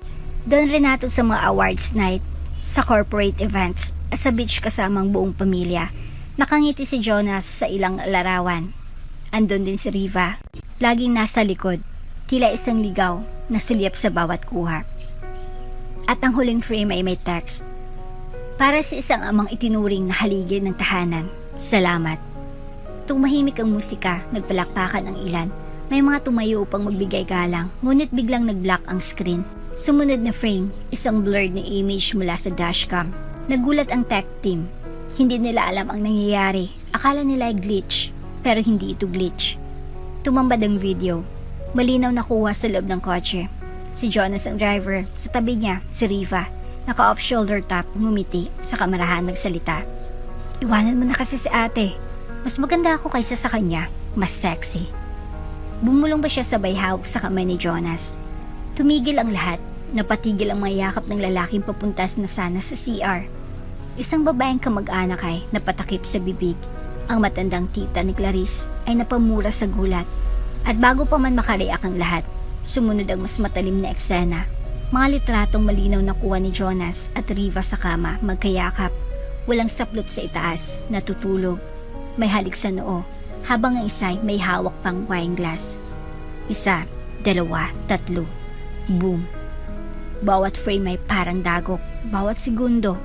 Don Renato sa mga awards night, sa corporate events, at sa beach kasama ang buong pamilya. Nakangiti si Jonas sa ilang larawan. Andun din si Riva, laging nasa likod, tila isang ligaw na sulyap sa bawat kuha. At ang huling frame ay may text. Para sa isang amang itinuring na haligi ng tahanan, salamat. Tumahimik ang musika, nagpalakpakan ang ilan. May mga tumayo upang magbigay galang, ngunit biglang nag-black ang screen. Sumunod na frame, isang blurred na image mula sa dashcam. Nagulat ang tech team. Hindi nila alam ang nangyayari. Akala nila ay glitch, pero hindi ito glitch. Tumambad ang video. Malinaw nakuha sa loob ng kotse. Si Jonas ang driver, sa tabi niya si Riva, naka-off shoulder top, ngumiti, sa kamarahan nagsalita. Iwanan mo na kasi si ate. Mas maganda ako kaysa sa kanya, mas sexy. Bumulong ba siya sabay hawak sa kamay ni Jonas? Tumigil ang lahat, napatigil ang mayakap ng lalaking papuntas na sana sa CR. Isang babaeng kamag-anak ay napatakip sa bibig. Ang matandang tita ni Clarice ay napamura sa gulat. At bago pa man makareact ang lahat, sumunod ang mas matalim na eksena. Mga litratong malinaw na kuha ni Jonas at Riva sa kama, magkayakap. Walang saplot sa itaas, natutulog. May halik sa noo, habang ang isa may hawak pang wine glass. Isa, dalawa, tatlo. Boom. Bawat frame ay parang dagok, bawat segundo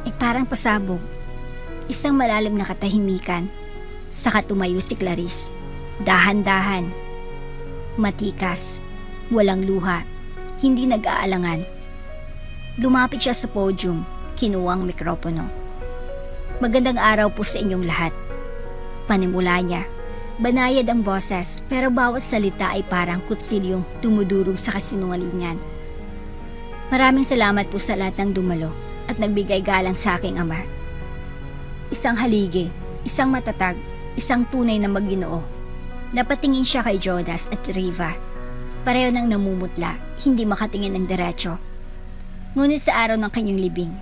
ay parang pasabog. Isang malalim na katahimikan. Saka tumayo si Clarice. Dahan-dahan. Matikas. Walang luha. Hindi nag-aalangan. Lumapit siya sa podium. Kinuha ang mikropono. Magandang araw po sa inyong lahat. Panimula niya. Banayad ang boses, pero bawat salita ay parang kutsilyong dumudurog sa kasinungalingan. Maraming salamat po sa lahat ng dumalo at nagbigay galang sa aking ama. Isang haligi, isang matatag, isang tunay na mag-Ginoo. Napatingin siya kay Jonas at Riva. Pareho nang namumutla, hindi makatingin ng diretso. Ngunit sa araw ng kanyang libing,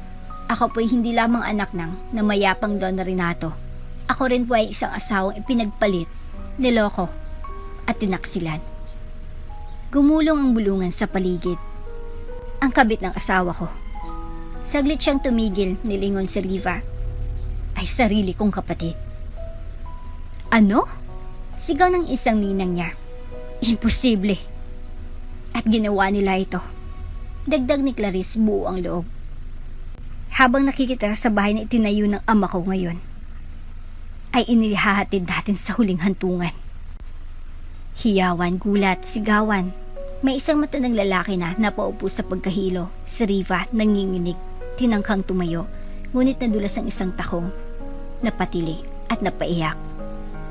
ako po'y hindi lamang anak ng namayapang Don Renato. Ako rin po ay isang asawang ipinagpalit, niloko, at tinaksilan. Gumulong ang bulungan sa paligid. Ang kabit ng asawa ko. Saglit siyang tumigil, nilingon si Riva. Ay sarili kong kapatid. Ano? Sigaw ng isang ninang niya. Imposible. At ginawa nila ito. Dagdag ni Clarice, buo ang loob. Habang nakikitira sa bahay na itinayo ng ama ko ngayon, ay inihahatid natin sa huling hantungan. Hiyawan, gulat, sigawan. May isang matandang lalaki na napaupo sa pagkahilo. Si Riva nanginginig, tinangkang tumayo, ngunit nadulas ang isang takong. Napatili at napaiyak.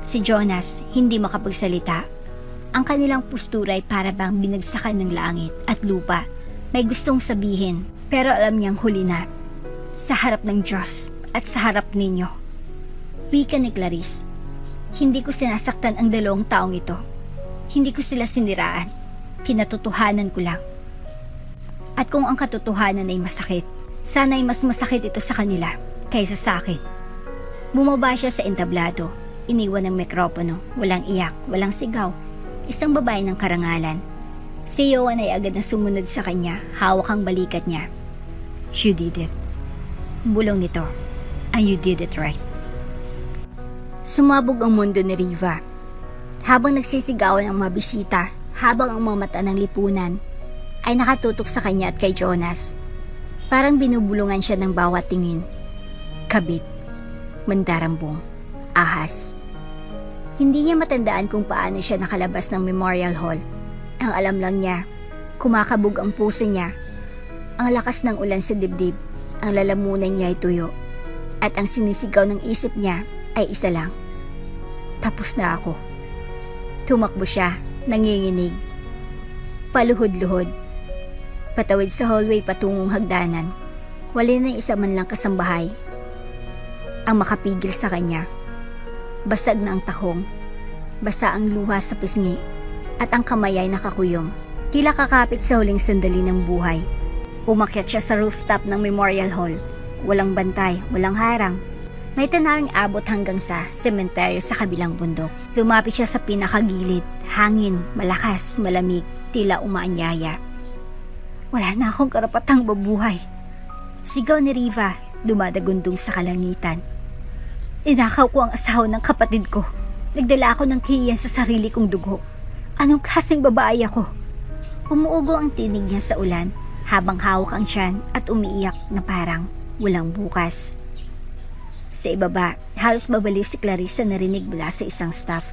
Si Jonas hindi makapagsalita. Ang kanilang postura ay para bang binagsakan ng langit at lupa. May gustong sabihin, pero alam niyang huli na. Sa harap ng Diyos at sa harap ninyo. Wika ni Clarice. Hindi ko sinasaktan ang dalawang taong ito. Hindi ko sila siniraan. Pinatotohanan ko lang. At kung ang katotohanan ay masakit, sana ay mas masakit ito sa kanila kaysa sa akin. Bumaba siya sa entablado. Iniwan ng mikropono. Walang iyak, walang sigaw. Isang babae ng karangalan. Si Yoan ay agad na sumunod sa kanya. Hawak ang balikat niya. You did it. Bulong nito. And you did it right. Sumabog ang mundo ni Riva. Habang nagsisigawan ang mga bisita, habang ang mga mata ng lipunan ay nakatutok sa kanya at kay Jonas. Parang binubulungan siya ng bawat tingin. Kabit. Mandarambong. Ahas. Hindi niya matandaan kung paano siya nakalabas ng Memorial Hall. Ang alam lang niya, kumakabog ang puso niya. Ang lakas ng ulan sa dibdib, ang lalamunan niya ay tuyo. At ang sinisigaw ng isip niya ay isa lang. Tapos na ako. Tumakbo siya, nanginginig. Paluhod-luhod. Patawid sa hallway patungong hagdanan. Wala na isa man lang kasambahay ang makapigil sa kanya. Basag na ang tahong, basa ang luha sa pisngi, at ang kamay ay nakakuyom. Tila kakapit sa huling sandali ng buhay. Umakyat siya sa rooftop ng Memorial Hall. Walang bantay, walang harang. May tanawing abot hanggang sa sementeryo sa kabilang bundok. Lumapit siya sa pinakagilid. Hangin, malakas, malamig, tila umaanyaya. Wala na akong karapatang mabuhay. Sigaw ni Riva, dumadagundong sa kalangitan. Inakaw ko ang asawa ng kapatid ko. Nagdala ako ng kahiyan sa sarili kong dugo. Anong klaseng babae ako? Umuugo ang tinig niya sa ulan habang hawak ang tiyan at umiiyak na parang walang bukas. Sa ibaba, halos babaliw si Clarissa na narinig mula sa isang staff.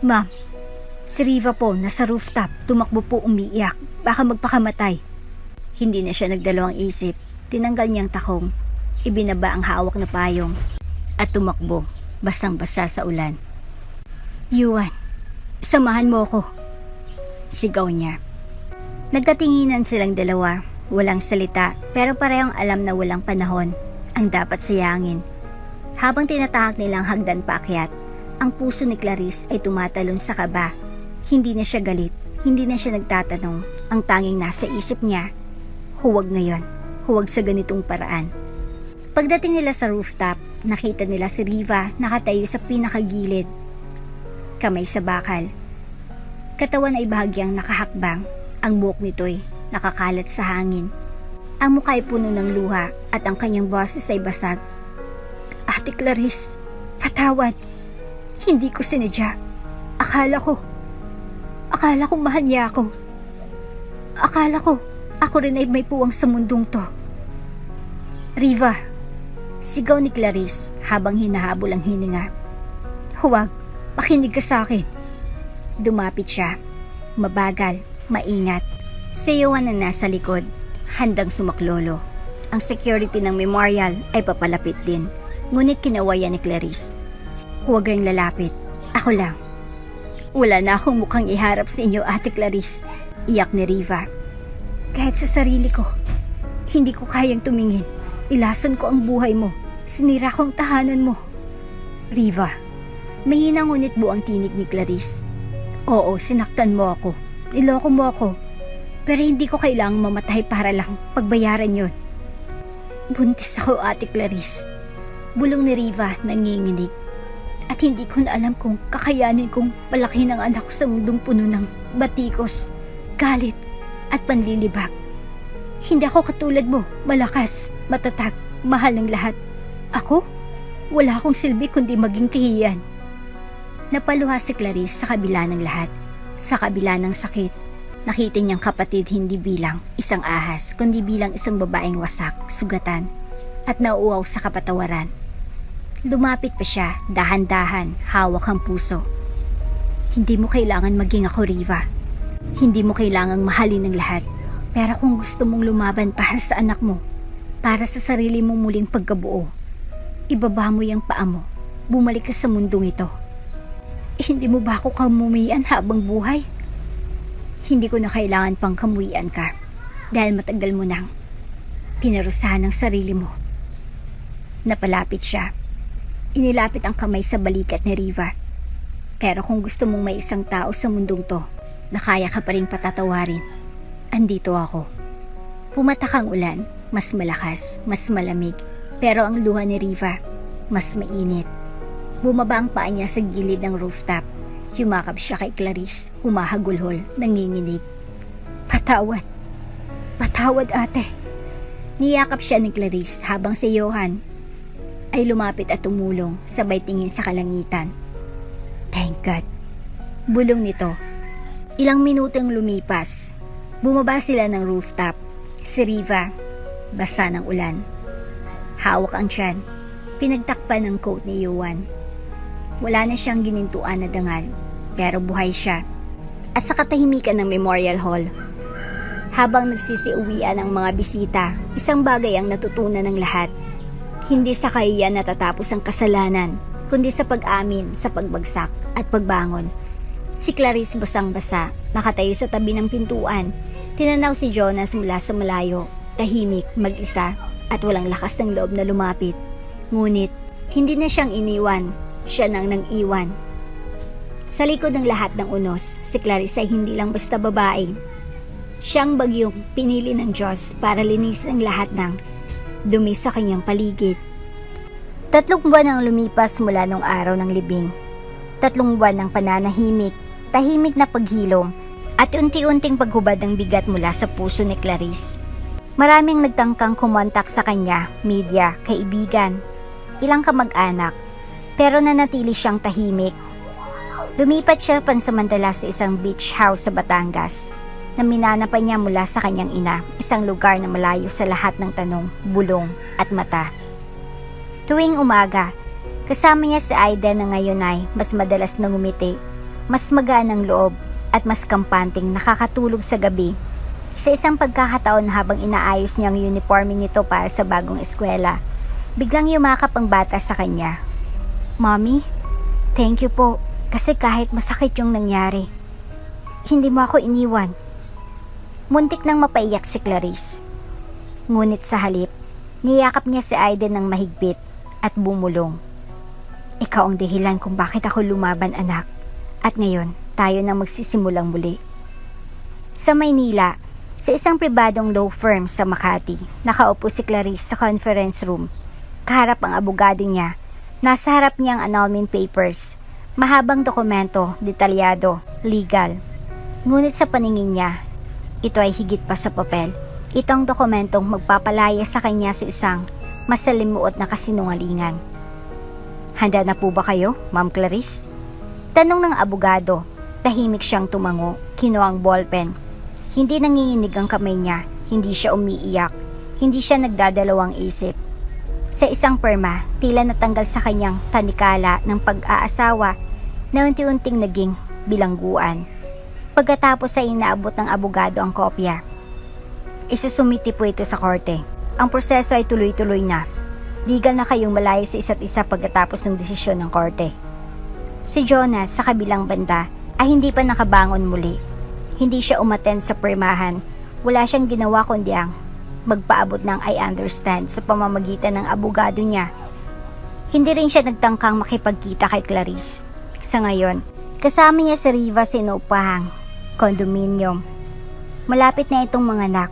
Ma'am, si Riva po nasa rooftop, tumakbo po umiiyak, baka magpakamatay. Hindi na siya nagdalawang isip, tinanggal niyang takong, ibinaba ang hawak na payong at tumakbo, basang-basa sa ulan. Yuan, samahan mo ko, sigaw niya. Nagkatinginan silang dalawa, walang salita pero parehong alam na walang panahon ang dapat sayangin. Habang tinatahak nilang hagdan paakyat, ang puso ni Clarice ay tumatalon sa kaba. Hindi na siya galit, hindi na siya nagtatanong. Ang tanging nasa isip niya, huwag ngayon, huwag sa ganitong paraan. Pagdating nila sa rooftop, nakita nila si Riva nakatayo sa pinakagilid. Kamay sa bakal. Katawan ay bahagyang nakahakbang. Ang buhok nito'y nakakalat sa hangin. Ang mukha ay puno ng luha at ang kanyang boses ay basag. Ate Clarice, patawad. Hindi ko sinadya. Akala ko mahal niya ako. Akala ko, ako rin ay may puwang sa mundong to. Riva, sigaw ni Clarice habang hinahabol ang hininga. Huwag, makinig ka sa akin. Dumapit siya, mabagal, maingat. Si Yoan na nasa likod, handang sumaklolo. Ang security ng memorial ay papalapit din, ngunit kinawayan ni Clarice. Huwag kayong lalapit, ako lang. Wala na akong mukhang iharap sa inyo, Ate Clarice. Iyak ni Riva. Kahit sa sarili ko, hindi ko kayang tumingin. Ilason ko ang buhay mo. Sinira ko ang tahanan mo. Riva, mahina ngunit buang tinig ni Clarice. Oo, sinaktan mo ako. Niloko mo ako. Pero hindi ko kailangang mamatay para lang pagbayaran yon. Buntis ako, Ate Clarice. Bulong ni Riva nanginginig. At hindi ko na alam kung kakayanin kong palakihin ang anak ko sa mundong puno ng batikos, galit at panlilibak. Hindi ako katulad mo, malakas, matatag, mahal ng lahat. Ako? Wala akong silbi kundi maging kahiyan. Napaluha si Clarice sa kabila ng lahat, sa kabila ng sakit. Nakita niyang kapatid hindi bilang isang ahas, kundi bilang isang babaeng wasak, sugatan, at nauuaw sa kapatawaran. Lumapit pa siya, dahan-dahan, hawak ang puso. Hindi mo kailangan maging ako, Riva. Hindi mo kailangang mahalin ng lahat. Pero kung gusto mong lumaban para sa anak mo, para sa sarili mong muling pagkabuo, ibaba mo yung paa mo, bumalik ka sa mundong ito. Hindi mo ba ako kamumian habang buhay? Hindi ko na kailangan pang kamuian ka. Dahil matagal mo nang pinarusahan ng sarili mo. Napalapit siya. Inilapit ang kamay sa balikat ni Riva. Pero kung gusto mong may isang tao sa mundong to na kaya ka pa rin patatawarin, andito ako. Pumatak ang ulan, mas malakas, mas malamig. Pero ang luha ni Riva, mas mainit. Bumaba ang paa niya sa gilid ng rooftop. Yumakap siya kay Clarice, humahagulhol, nanginginig. Patawad. Patawad, ate. Niyakap siya ni Clarice habang si Johan ay lumapit at tumulong, sabay tingin sa kalangitan. Thank God. Bulong nito. Ilang minutong lumipas. Bumaba sila ng rooftop. Si Riva, basa ng ulan. Hawak ang tiyan. Pinagtakpan ng coat ni Johan. Wala na siyang ginintuan na dangal, pero buhay siya. At sa katahimikan ng Memorial Hall, habang nagsisiuwian ang mga bisita, isang bagay ang natutunan ng lahat. Hindi sa kahiyan natatapos ang kasalanan, kundi sa pag-amin, sa pagbagsak at pagbangon. Si Clarice basang-basa, nakatayo sa tabi ng pintuan. Tinanaw si Jonas mula sa malayo, tahimik, mag-isa, at walang lakas ng loob na lumapit. Ngunit, hindi na siyang iniwan, siya nang nang-iwan. Sa likod ng lahat ng unos, si Clarice ay hindi lang basta babae. Siyang bagyong pinili ng Diyos para linisin ang lahat ng dumi sa kanyang paligid. 3 buwan ang lumipas mula nung araw ng libing. 3 buwan ng pananahimik, tahimik na paghilom, at unti-unting paghubad ng bigat mula sa puso ni Clarice. Maraming nagtangkang kumontak sa kanya, media, kaibigan, ilang kamag-anak, pero nanatili siyang tahimik. Lumipat siya pansamantala sa isang beach house sa Batangas, na minana pa niya mula sa kanyang ina, isang lugar na malayo sa lahat ng tanong, bulong at mata. Tuwing umaga, kasama niya si Aiden na ngayon ay mas madalas na ngumiti, mas magaan ang loob at mas kampanting nakakatulog sa gabi. Sa isang pagkakataon habang inaayos niyang uniforme nito para sa bagong eskwela, biglang yumakap ang bata sa kanya. Mommy, thank you po kasi kahit masakit yung nangyari, hindi mo ako iniwan. Muntik nang mapaiyak si Clarice. Ngunit sa halip, niyakap niya si Aiden ng mahigpit at bumulong. Ikaw ang dahilan kung bakit ako lumaban, anak. At ngayon, tayo na magsisimulang muli. Sa Maynila, sa isang pribadong law firm sa Makati, nakaupo si Clarice sa conference room. Kaharap ang abogado niya. Nasa harap niya ang annulment papers. Mahabang dokumento, detalyado, legal. Ngunit sa paningin niya, ito ay higit pa sa papel. Itong dokumentong magpapalaya sa kanya sa isang masalimuot na kasinungalingan. Handa na po ba kayo, Ma'am Clarice? Tanong ng abogado. Tahimik siyang tumango, kinuha ang ballpen. Hindi nanginginig ang kamay niya, hindi siya umiiyak, hindi siya nagdadalawang isip. Sa isang perma, tila natanggal sa kanyang tanikala ng pag-aasawa na unti-unting naging bilangguan. Pagkatapos ay inaabot ng abogado ang kopya. Isusumiti po ito sa korte. Ang proseso ay tuloy-tuloy na. Legal na kayong malaya sa isa't isa pagkatapos ng desisyon ng korte. Si Jonas sa kabilang banda ay hindi pa nakabangon muli. Hindi siya umattend sa pirmahan. Wala siyang ginawa kundi ang magpaabot ng I understand sa pamamagitan ng abogado niya. Hindi rin siya nagtangkang makipagkita kay Clarice. Sa ngayon, kasama niya si Riva sa inuupahang condominium. Malapit na itong mga anak.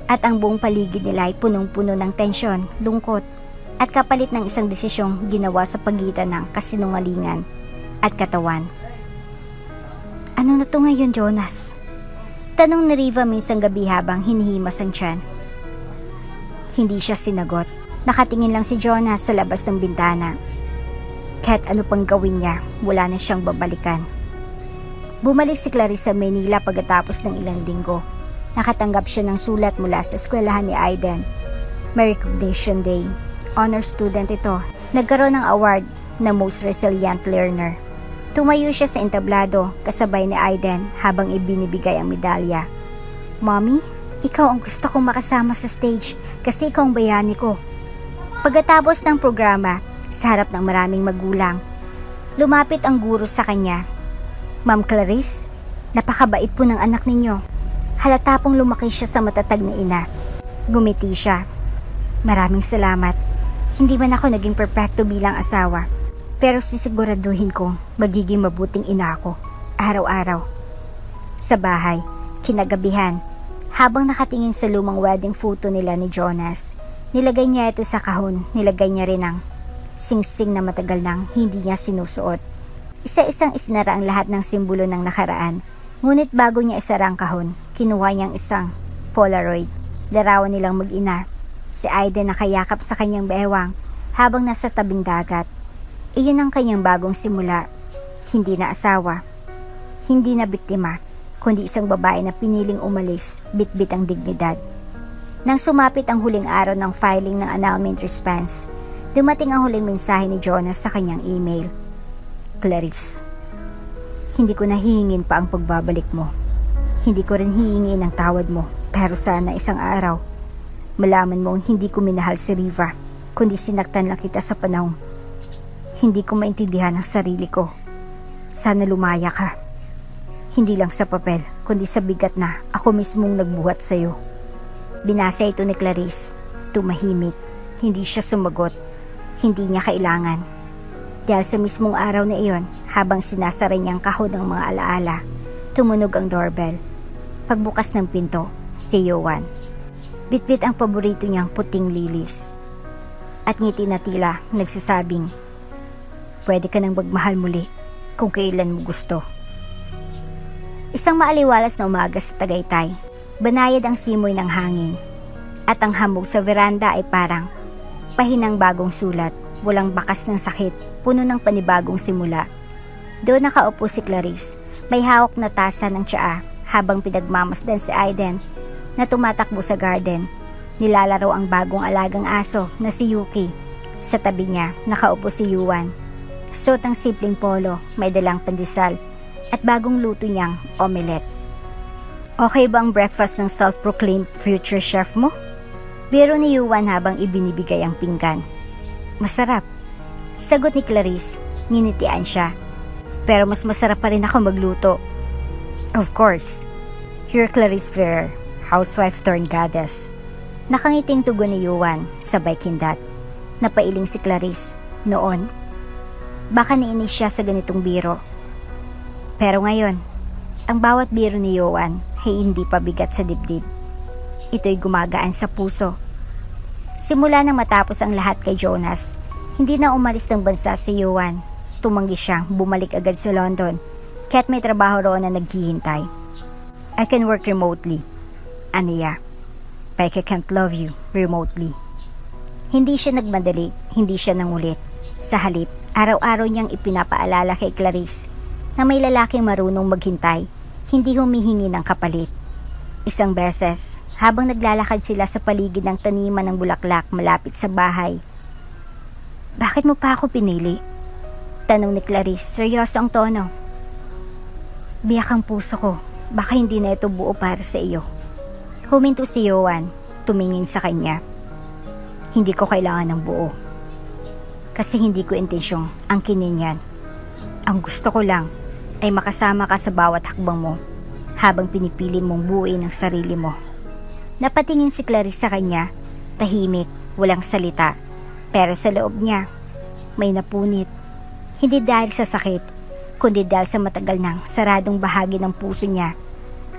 At ang buong paligid nila ay punong-puno ng tensyon, lungkot, at kapalit ng isang desisyong ginawa sa pagitan ng kasinungalingan at katawan. Ano na to ngayon, Jonas? Tanong ni Riva minsang gabi habang hinihimas ang tiyan. Hindi siya sinagot. Nakatingin lang si Jonas sa labas ng bintana. Kahit ano pang gawin niya, wala na siyang babalikan. Bumalik si Clarice sa Manila pagkatapos ng ilang linggo. Nakatanggap siya ng sulat mula sa eskwelahan ni Aiden. May recognition day. Honor student ito. Nagkaroon ng award na Most Resilient Learner. Tumayo siya sa entablado kasabay ni Aiden habang ibinibigay ang medalya. Mommy, ikaw ang gusto kong makasama sa stage kasi ikaw ang bayani ko. Pagkatapos ng programa, sa harap ng maraming magulang, lumapit ang guro sa kanya. Ma'am Clarice, napakabait po ng anak ninyo. Halata pong lumaki siya sa matatag na ina. Gumiti siya. Maraming salamat. Hindi man ako naging perpekto bilang asawa, pero sisiguraduhin kong magiging mabuting ina ako, araw-araw. Sa bahay, kinagabihan, habang nakatingin sa lumang wedding photo nila ni Jonas, nilagay niya ito sa kahon, nilagay niya rin ang singsing na matagal nang hindi niya sinusuot. Isa-isang isinara ang lahat ng simbolo ng nakaraan, ngunit bago niya isara ang kahon, kinuha niyang isang Polaroid. Larawan nilang mag-ina, si Aiden nakayakap sa kanyang bewang habang nasa tabing dagat. Iyon ang kanyang bagong simula, hindi na asawa, hindi na biktima, kundi isang babae na piniling umalis, bitbit ang dignidad. Nang sumapit ang huling araw ng filing ng annulment response, dumating ang huling mensahe ni Jonas sa kanyang email. Clarice, hindi ko na hihingin pa ang pagbabalik mo. Hindi ko rin hihingin ang tawad mo, pero sana isang araw, malaman mong hindi ko minahal si Riva, kundi sinaktan lang kita sa panahong hindi ko maintindihan ang sarili ko. Sana lumaya ka. Hindi lang sa papel, kundi sa bigat na ako mismong nagbuhat sa'yo. Binasa ito ni Clarice. Tumahimik. Hindi siya sumagot. Hindi niya kailangan. Dahil sa mismong araw na iyon, habang sinasara niyang kahon ng mga alaala, tumunog ang doorbell. Pagbukas ng pinto, si Yowan. Bitbit ang paborito niyang puting lilis. At ngiti na tila nagsasabing, pwede ka nang magmahal muli kung kailan mo gusto. Isang maaliwalas na umaga sa Tagaytay, banayad ang simoy ng hangin. At ang hamog sa veranda ay parang pahinang bagong sulat, walang bakas ng sakit, puno ng panibagong simula. Doon nakaupo si Clarice, may hawak na tasa ng tsaa habang pinagmamasdan si Aiden na tumatakbo sa garden. Nilalaro ang bagong alagang aso na si Yuki. Sa tabi niya, nakaupo si Yuan. Suot ang simpleng polo, may dalang pandesal at bagong luto niyang omelette. Okay ba ang breakfast ng self-proclaimed future chef mo? Biro ni Yuan habang ibinibigay ang pinggan. Masarap. Sagot ni Clarice, nginitian siya. Pero mas masarap pa rin ako magluto. Of course. You're Clarice Ferrer, housewife turned goddess. Nakangiting tugon ni Yuan, sabay kindat. Napailing si Clarice. Noon, baka nainis siya sa ganitong biro. Pero ngayon, ang bawat biro ni Yowan ay hindi pa bigat sa dibdib. Ito'y gumagaan sa puso. Simula nang matapos ang lahat kay Jonas, hindi na umalis ng bansa si Yowan. Tumanggi siyang bumalik agad sa London, kaya't may trabaho roon na naghihintay. I can work remotely, aniya. But I can't love you remotely. Hindi siya nagmadali, hindi siya nangulit. Sa halip, araw-araw niyang ipinapaalala kay Clarice na may lalaking marunong maghintay, hindi humihingi ng kapalit. Isang beses, habang naglalakad sila sa paligid ng taniman ng bulaklak malapit sa bahay. Bakit mo pa ako pinili? Tanong ni Clarice, seryoso ang tono. Biyak ang puso ko, baka hindi na ito buo para sa iyo. Huminto si Yowan, tumingin sa kanya. Hindi ko kailangan ng buo. Kasi hindi ko intensyong angkinin yan. Ang gusto ko lang ay makasama ka sa bawat hakbang mo habang pinipili mong buuin ang sarili mo. Napatingin si Clarice sa kanya, tahimik, walang salita. Pero sa loob niya, may napunit. Hindi dahil sa sakit, kundi dahil sa matagal nang saradong bahagi ng puso niya.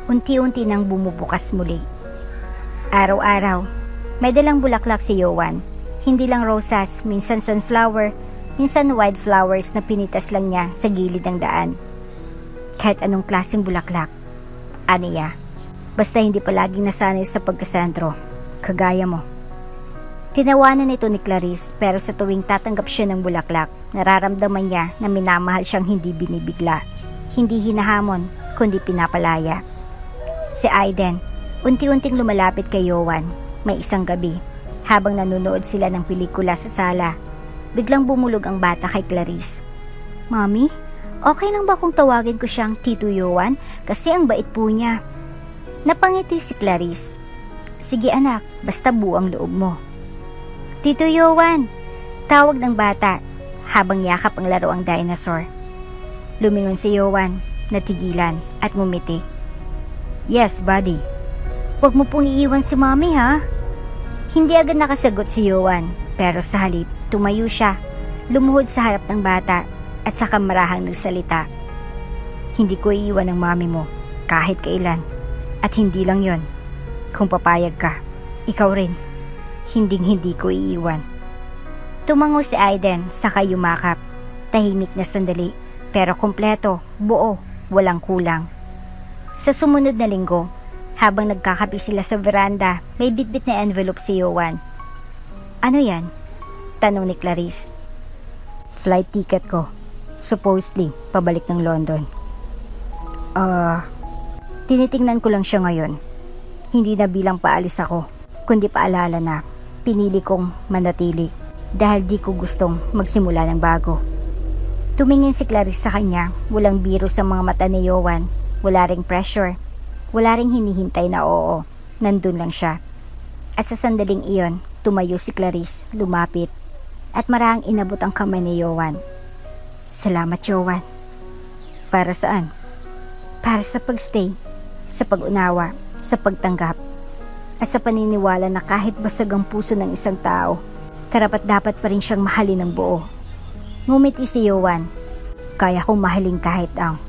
Unti-unti nang bumubukas muli. Araw-araw, may dalang bulaklak si Yowan. Hindi lang rosas, minsan sunflower, minsan wildflowers na pinitas lang niya sa gilid ng daan. Kahit anong klaseng bulaklak, aniya. Basta hindi palaging nasanay sa pagkasentro, kagaya mo. Tinawanan ito ni Clarice, pero sa tuwing tatanggap siya ng bulaklak, nararamdaman niya na minamahal siyang hindi binibigla, hindi hinahamon, kundi pinapalaya. Si Aiden, unti-unting lumalapit kay Yowan. May isang gabi, habang nanonood sila ng pelikula sa sala, biglang bumulog ang bata kay Clarice. Mami, okay lang ba kung tawagin ko siyang Tito Yowan? Kasi ang bait po niya. Napangiti si Clarice. Sige anak, basta buo ang loob mo. Tito Yowan, tawag ng bata, habang yakap ang laruang dinosaur. Lumingon si Yowan, natigilan at ngumiti. Yes, buddy. Huwag mo pong iiwan si Mami ha. Hindi agad nakasagot si Yoan, pero sa halip, tumayo siya, lumuhod sa harap ng bata at saka marahang nagsalita. Hindi ko iiwan ang Mami mo, kahit kailan. At hindi lang yon. Kung papayag ka, ikaw rin. Hindi ko iiwan. Tumango si Aiden, saka yumakap. Tahimik na sandali, pero kompleto, buo, walang kulang. Sa sumunod na linggo, habang nagkakape sila sa veranda, may bitbit na envelope si Yoan. Ano yan? Tanong ni Clarice. Flight ticket ko. Supposedly, pabalik ng London. Tinitingnan ko lang siya ngayon. Hindi na bilang paalis ako, kundi paalala na pinili kong manatili dahil di ko gustong magsimula ng bago. Tumingin si Clarice sa kanya, walang biro sa mga mata ni Yoan, wala ring pressure. Wala ring hinihintay na oo, nandun lang siya. At sa sandaling iyon, tumayo si Clarice, lumapit, at marahang inabot ang kamay ni Yoan. Salamat, Yoan. Para saan? Para sa pagstay, sa pag-unawa, sa pagtanggap, at sa paniniwala na kahit basag ang puso ng isang tao, karapat-dapat pa rin siyang mahalin ng buo. Ngumiti si Yoan. Kaya kong mahalin kahit ang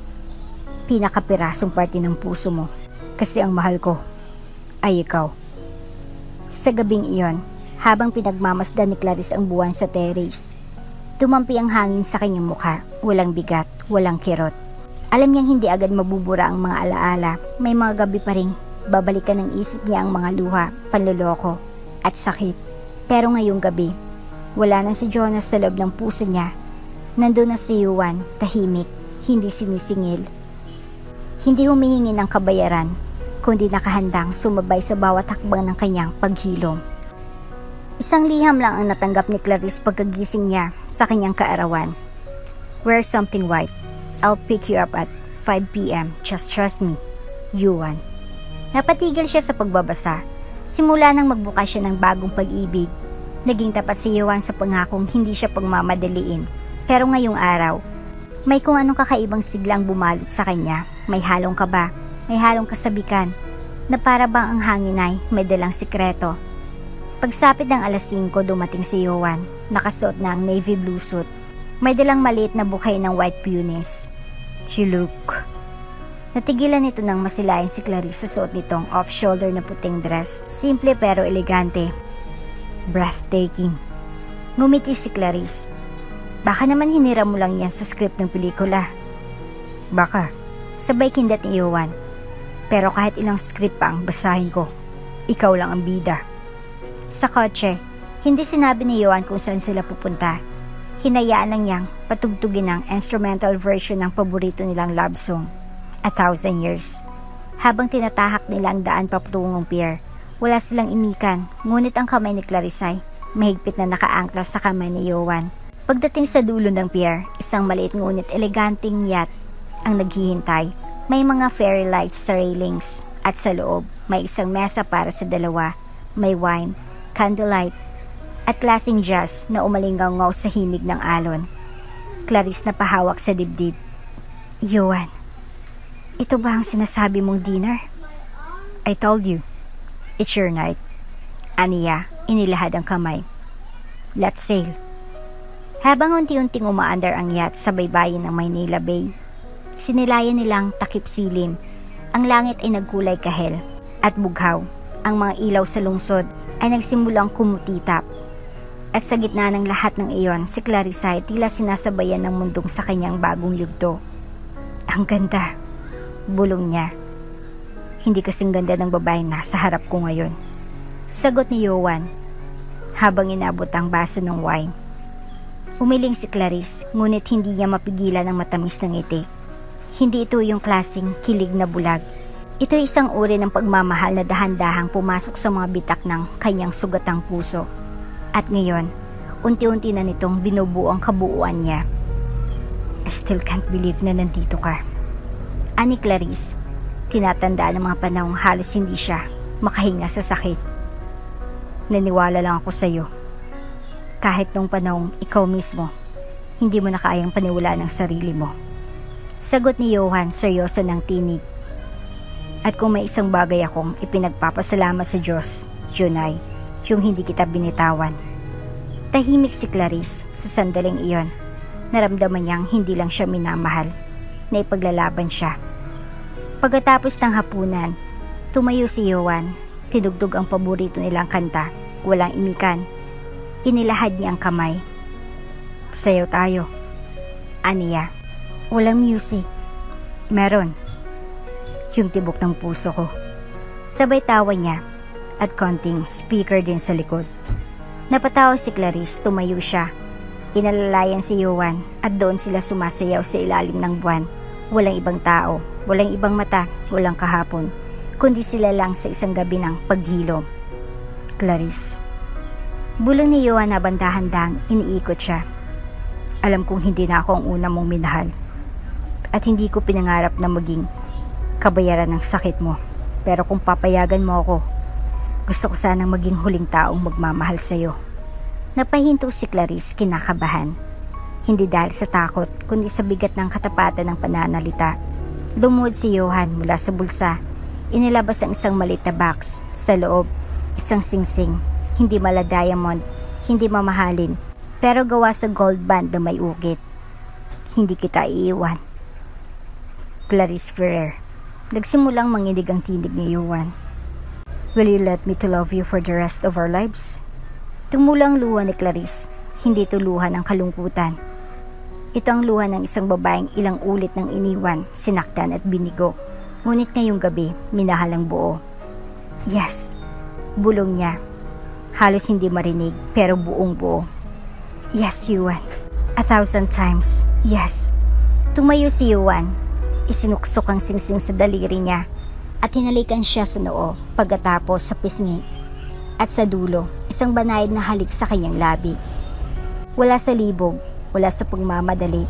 pinakapirasong parte ng puso mo. Kasi ang mahal ko ay ikaw. Sa gabing iyon, habang pinagmamasdan ni Clarice ang buwan sa terrace, tumampi ang hangin sa kanyang mukha, walang bigat, walang kirot. Alam niyang hindi agad mabubura ang mga alaala, may mga gabi pa ring babalikan ng isip niya ang mga luha, panloloko, at sakit. Pero ngayong gabi, wala na si Jonas sa loob ng puso niya. Nandun na si Yoan, tahimik, hindi sinisingil. Hindi humihingi ng kabayaran, kundi nakahandang sumabay sa bawat hakbang ng kanyang paghilom. Isang liham lang ang natanggap ni Clarice pagkagising niya sa kanyang kaarawan. Wear something white. I'll pick you up at 5 p.m. Just trust me. Yoan. Napatigil siya sa pagbabasa. Simula nang magbukas siya ng bagong pag-ibig. Naging tapat si Yoan sa pangakong hindi siya pagmamadaliin. Pero ngayong araw, may kung anong kakaibang siglang bumalot sa kanya. May halong kaba, may halong kasabikan, na para bang ang hangin ay may dalang sikreto. Pagsapit ng alas 5, dumating si Yoan, nakasuot na ang navy blue suit. May dalang maliit na bouquet ng white peonies. You look. Natigilan nito nang masilayan si Clarice sa suot nitong off-shoulder na puting dress. Simple pero elegante. Breathtaking. Ngumiti si Clarice. Baka naman hiniram mo lang yan sa script ng pelikula. Baka. Sabay kindat ni Yoan. Pero kahit ilang script pa ang basahin ko, ikaw lang ang bida. Sa kotse, hindi sinabi ni Yoan kung saan sila pupunta. Hinayaan lang niyang patugtugin ang instrumental version ng paborito nilang love song, 1,000 Years. Habang tinatahak nila ang daan papatungong pier, wala silang imikan, ngunit ang kamay ni Clarice ay mahigpit na nakaangkla sa kamay ni Yoan. Pagdating sa dulo ng pier, isang maliit ngunit eleganting yacht ang naghihintay. May mga fairy lights sa railings at sa loob may isang mesa para sa dalawa. May wine, candlelight at klaseng jazz na umalinggaw-ngaw sa himig ng alon. Clarice na pahawak sa dibdib. Yoan, ito ba ang sinasabi mong dinner? I told you, it's your night. Aniya, inilahad ang kamay. Let's sail. Habang unti-unting umaandar ang yacht sa baybayin ng Maynila Bay, sinilayan nilang takip silim. Ang langit ay nagkulay kahel at bughaw. Ang mga ilaw sa lungsod ay nagsimulang kumutitap. At sa gitna ng lahat ng iyon, si Clarice ay tila sinasabayan ng mundong sa kanyang bagong yugto. Ang ganda, bulong niya. Hindi kasing ganda ng babae na sa harap ko ngayon. Sagot ni Yoan habang inabot ang baso ng wine. Umiling si Clarice, ngunit hindi niya mapigilan ang matamis ng ngiti. Hindi ito yung klaseng kilig na bulag. Ito isang uri ng pagmamahal na dahan-dahang pumasok sa mga bitak ng kanyang sugatang puso. At ngayon, unti-unti na nitong binubuo ang kabuuan niya. I still can't believe na nandito ka. Ani Clarice, tinatandaan ng mga panahong halos hindi siya makahinga sa sakit. Naniwala lang ako sa iyo. Kahit nung panahong ikaw mismo, hindi mo na kayang paniwalaan ng sarili mo. Sagot ni Yoan, seryoso ng tinig. At kung may isang bagay akong ipinagpapasalamat sa Diyos, yun ay yung hindi kita binitawan. Tahimik si Clarice sa sandaling iyon. Naramdaman niyang hindi lang siya minamahal, na ipaglalaban siya. Pagkatapos ng hapunan, tumayo si Johan. Tinugtog ang paborito nilang kanta, walang imikan. Inilahad niya ang kamay. Sayaw tayo. Aniya. Walang music. Meron. Yung tibok ng puso ko. Sabay tawa niya at konting speaker din sa likod. Napatawa si Clarice, tumayo siya. Inalalayan si Johan at doon sila sumasayaw sa ilalim ng buwan. Walang ibang tao, walang ibang mata, walang kahapon, kundi sila lang sa isang gabi ng paghilom. Clarice. Bulong ni Johan habang dahan-dahang iniikot siya. Alam kong hindi na ako ang una mong minahal. At hindi ko pinangarap na maging kabayaran ng sakit mo. Pero kung papayagan mo ako, gusto ko sanang maging huling taong magmamahal sa'yo. Napahinto si Clarice, kinakabahan. Hindi dahil sa takot, kundi sa bigat ng katapatan ng pananalita. Lumuhod si Johan mula sa bulsa. Inilabas ang isang maliit na box. Sa loob, isang singsing. Hindi mala diamond, hindi mamahalin, pero gawa sa gold band na may ugit. Hindi kita iiwan. Clarice Ferrer. Nagsimulang manginig ang tinig ni Johan. Will you let me to love you for the rest of our lives? Tumulang luha ni Clarice. Hindi ito luha ng kalungkutan. Ito ang luha ng isang babaeng ilang ulit ng iniwan, sinaktan at binigo. Ngunit ngayong gabi, minahal ang buo. Yes, bulong niya. Halos hindi marinig, pero buong buo. Yes, Johan. 1,000 times. Yes. Tumayo si Johan. Isinuksok ang singsing sa daliri niya at hinalikan siya sa noo, pagkatapos sa pisngi. At sa dulo, isang banayad na halik sa kanyang labi. Wala sa libog, wala sa pagmamadali,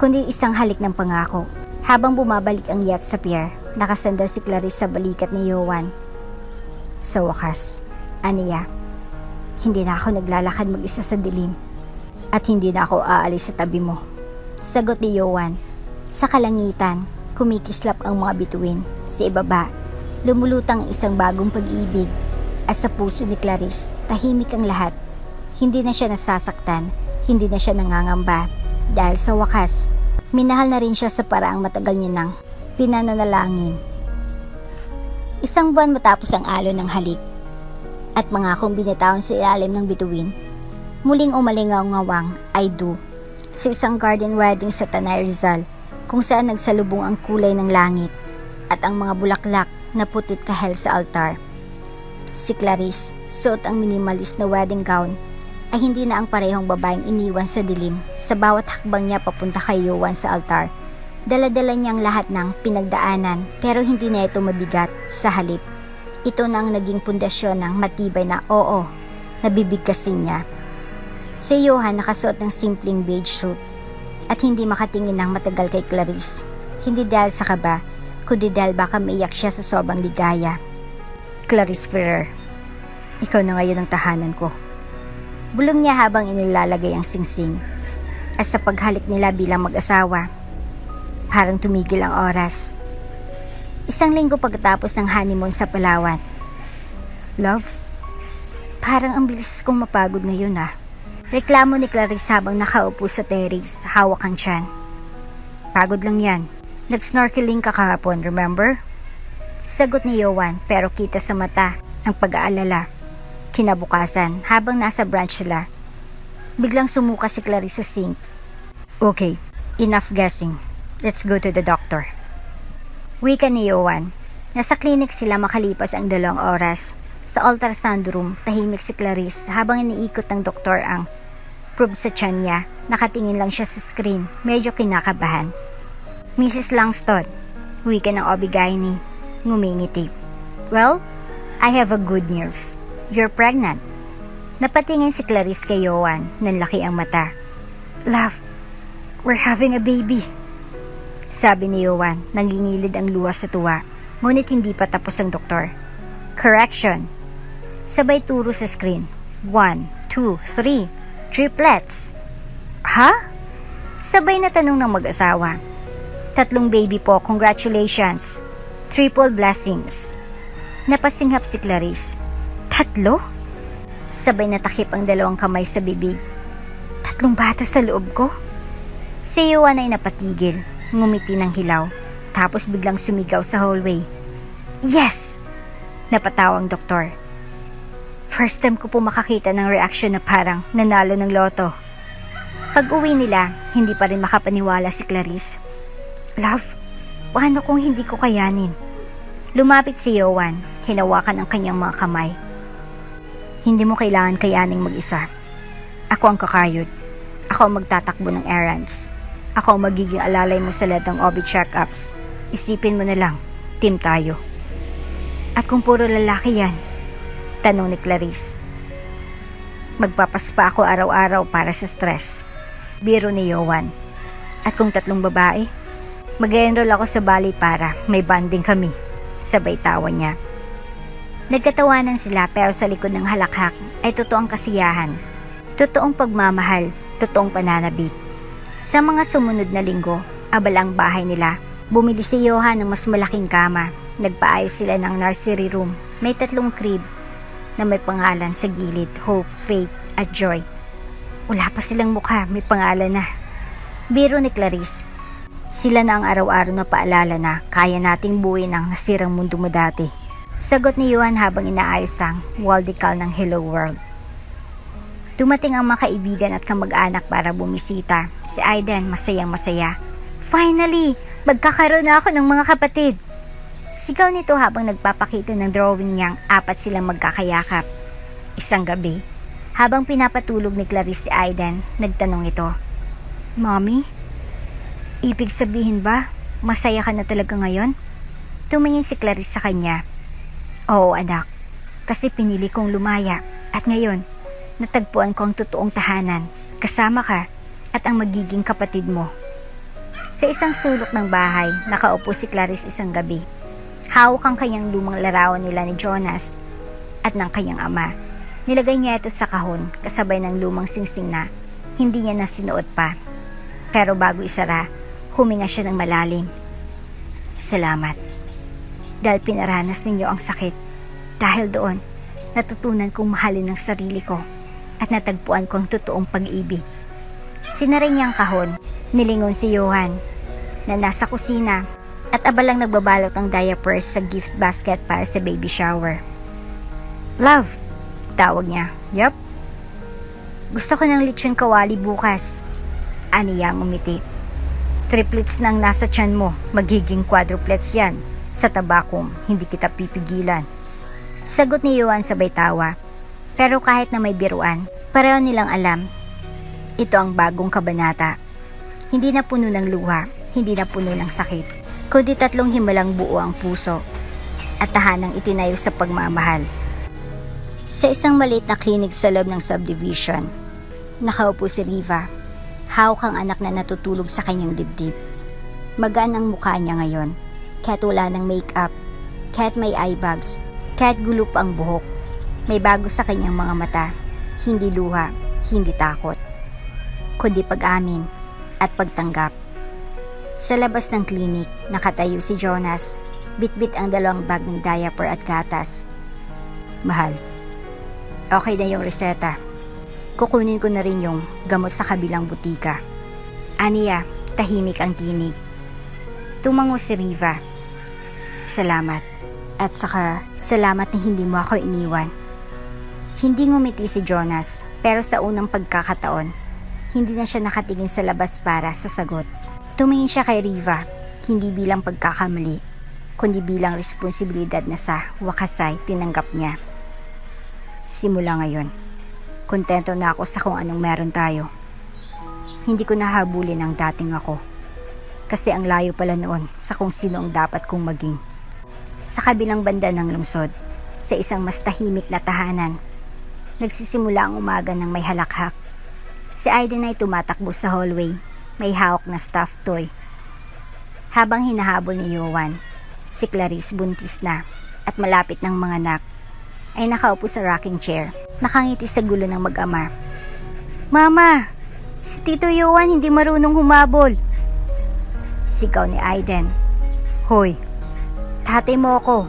kundi isang halik ng pangako. Habang bumabalik ang yacht sa pier, nakasandal si Clarice sa balikat ni Johan. Sa wakas, aniya, hindi na ako naglalakad mag-isa sa dilim at hindi na ako aalis sa tabi mo. Sagot ni Johan. Sa kalangitan, kumikislap ang mga bituin. Sa ibaba, lumulutang isang bagong pag-ibig. At sa puso ni Clarice, tahimik ang lahat. Hindi na siya nasasaktan, hindi na siya nangangamba. Dahil sa wakas, minahal na rin siya sa paraang matagal niya nang pinananalangin. Isang buwan matapos ang alon ng halik at mga akong binitawan sa ilalim ng bituin, muling umalingaw-ngawang I do sa isang garden wedding sa Tanay Rizal, kung saan nagsalubong ang kulay ng langit at ang mga bulaklak na putit kahel sa altar. Si Clarice, suot ang minimalist na wedding gown, ay hindi na ang parehong babaeng iniwan sa dilim. Sa bawat hakbang niya papunta kay Johan sa altar, dala-dala niyang lahat ng pinagdaanan, pero hindi na ito mabigat. Sa halip, ito na ang naging pundasyon ng matibay na oo, nabibigkasin niya. Si Johan nakasuot ng simpleng beige suit at hindi makatingin ng matagal kay Clarice. Hindi dahil sa kaba, kundi dahil baka maiyak siya sa sobrang ligaya. Clarice Ferrer, ikaw na ngayon ang tahanan ko. Bulong niya habang inilalagay ang singsing. At sa paghalik nila bilang mag-asawa, parang tumigil ang oras. Isang linggo pagkatapos ng honeymoon sa Palawan. Love, parang ang bilis kong mapagod ngayon ah. Reklamo ni Clarice habang nakaupo sa terrace, hawak ang tiyan. Pagod lang yan. Nag-snorkeling ka kahapon, remember? Sagot ni Johan, pero kita sa mata ang pag-aalala. Kinabukasan, habang nasa brunch sila, biglang sumuka si Clarice sa sink. Okay, enough guessing. Let's go to the doctor. Wika ni Johan. Nasa clinic sila makalipas ang 2 oras. Sa ultrasound room, tahimik si Clarice habang iniikot ng doktor ang probe sa tiyan niya. Nakatingin lang siya sa screen, medyo kinakabahan. Mrs. Langston, wika ng OB-GYN, ngumingiti. Well, I have a good news. You're pregnant. Napatingin si Clarice kay Johan, nanlaki ang mata. Love, we're having a baby. Sabi ni Johan, nangingilid ang luha sa tuwa. Ngunit hindi pa tapos ang doktor. Correction. Sabay turo sa screen. 1, 2, 3. Triplets. Ha? Sabay na tanong ng mag-asawa. 3 baby po, congratulations. Triple blessings. Napasinghap si Clarice. 3? Sabay natakip ang dalawang kamay sa bibig. 3 bata sa loob ko? Si Yuan ay napatigil, ngumiti ng hilaw, tapos biglang sumigaw sa hallway. Yes! Napatawa ang doktor. First time ko po makakita ng reaksyon na parang nanalo ng loto. Pag uwi nila, hindi pa rin makapaniwala si Clarice. Love, paano kung hindi ko kayanin? Lumapit si Yuan, hinawakan ang kanyang mga kamay. Hindi mo kailangan kayaning mag-isa. Ako ang kakayod. Ako ang magtatakbo ng errands. Ako ang magiging alalay mo sa lahat ng OB check-ups. Isipin mo na lang, team tayo. At kung puro lalaki yan? Tanong ni Clarice. Magpapaspa ako araw-araw para sa stress. Biro ni Yuan. At kung 3 babae? Mag-enroll ako sa ballet para may banding kami. Sabay tawa niya. Nagkatawanan sila pero sa likod ng halakhak ay totoong kasiyahan. Totoong pagmamahal, totoong pananabik. Sa mga sumunod na linggo, abalang bahay nila. Bumili si Johan ng mas malaking kama. Nagpaayos sila ng nursery room. May 3 crib na may pangalan sa gilid, Hope, Faith at Joy. Wala pa silang mukha, may pangalan na. Biro ni Clarice. Sila na ang araw-araw na paalala na kaya nating buuin ang nasirang mundo mo dati. Sagot ni Yuan habang inaayos ang wall decal ng Hello World. Dumating ang mga kaibigan at kamag-anak para bumisita. Si Aiden masayang masaya. Finally! Magkakaroon na ako ng mga kapatid! Sigaw nito habang nagpapakita ng drawing niyang 4 silang magkakayakap. Isang gabi, habang pinapatulog ni Clarice si Aiden, nagtanong ito. Mommy? Ibig sabihin ba, masaya ka na talaga ngayon? Tumingin si Clarice sa kanya. Oo anak, kasi pinili kong lumaya at ngayon, natagpuan ko ang totoong tahanan, kasama ka at ang magiging kapatid mo. Sa isang sulok ng bahay, nakaupo si Clarice isang gabi. Hawak ang kanyang lumang larawan nila ni Jonas at ng kanyang ama. Nilagay niya ito sa kahon kasabay ng lumang singsing na hindi niya nasinuot pa. Pero bago isara, huminga siya ng malalim. Salamat. Dahil pinaranas ninyo ang sakit. Dahil doon, natutunan kong mahalin ang sarili ko at natagpuan ko ang totoong pag-ibig. Sinara niya ang kahon. Nilingon si Johan na nasa kusina at abalang nagbabalot ang diapers sa gift basket para sa baby shower. Love, tawag niya. Yup. Gusto ko ng lechon kawali bukas. Aniya ang umiti. Triplets nang nasa tiyan mo, magiging quadruplets yan. Sa tabakong, hindi kita pipigilan. Sagot ni Yuan sabay tawa. Pero kahit na may biruan, pareho nilang alam. Ito ang bagong kabanata. Hindi na puno ng luha, hindi na puno ng sakit, kundi 3 himalang buo ang puso at tahanang itinayo sa pagmamahal. Sa isang maliit na klinik sa loob ng subdivision, nakaupo si Riva. Hawak ang anak na natutulog sa kanyang dibdib. Magaan ang mukha niya ngayon, kahit wala ng makeup, kahit may eye bags, kahit gulup ang buhok. May bago sa kanyang mga mata, hindi luha, hindi takot, kundi pag-amin at pagtanggap. Sa labas ng klinik, nakatayo si Jonas. Bitbit ang 2 bag ng diaper at gatas. Mahal, okay na yung reseta. Kukunin ko na rin yung gamot sa kabilang butika. Aniya, tahimik ang tinig. Tumango si Riva. Salamat. At saka, salamat na hindi mo ako iniwan. Hindi ngumiti si Jonas, pero sa unang pagkakataon, hindi na siya nakatingin sa labas para sa sagot. Tumingin siya kay Riva, hindi bilang pagkakamali, kundi bilang responsibilidad na sa wakas ay tinanggap niya. Simula ngayon, kontento na ako sa kung anong meron tayo. Hindi ko nahabulin ang dating ako, kasi ang layo pala noon sa kung sino ang dapat kong maging. Sa kabilang banda ng lungsod, sa isang mas tahimik na tahanan, nagsisimula ang umaga ng may halakhak. Si Aiden ay tumatakbo sa hallway, may hawak na stuffed toy. Habang hinahabol ni Johan, si Clarice buntis na at malapit ng mga anak, ay nakaupo sa rocking chair, nakangiti sa gulo ng mag-ama. Mama, si Tito Johan hindi marunong humabol. Sigaw ni Aiden. Hoy, Tatay mo ako,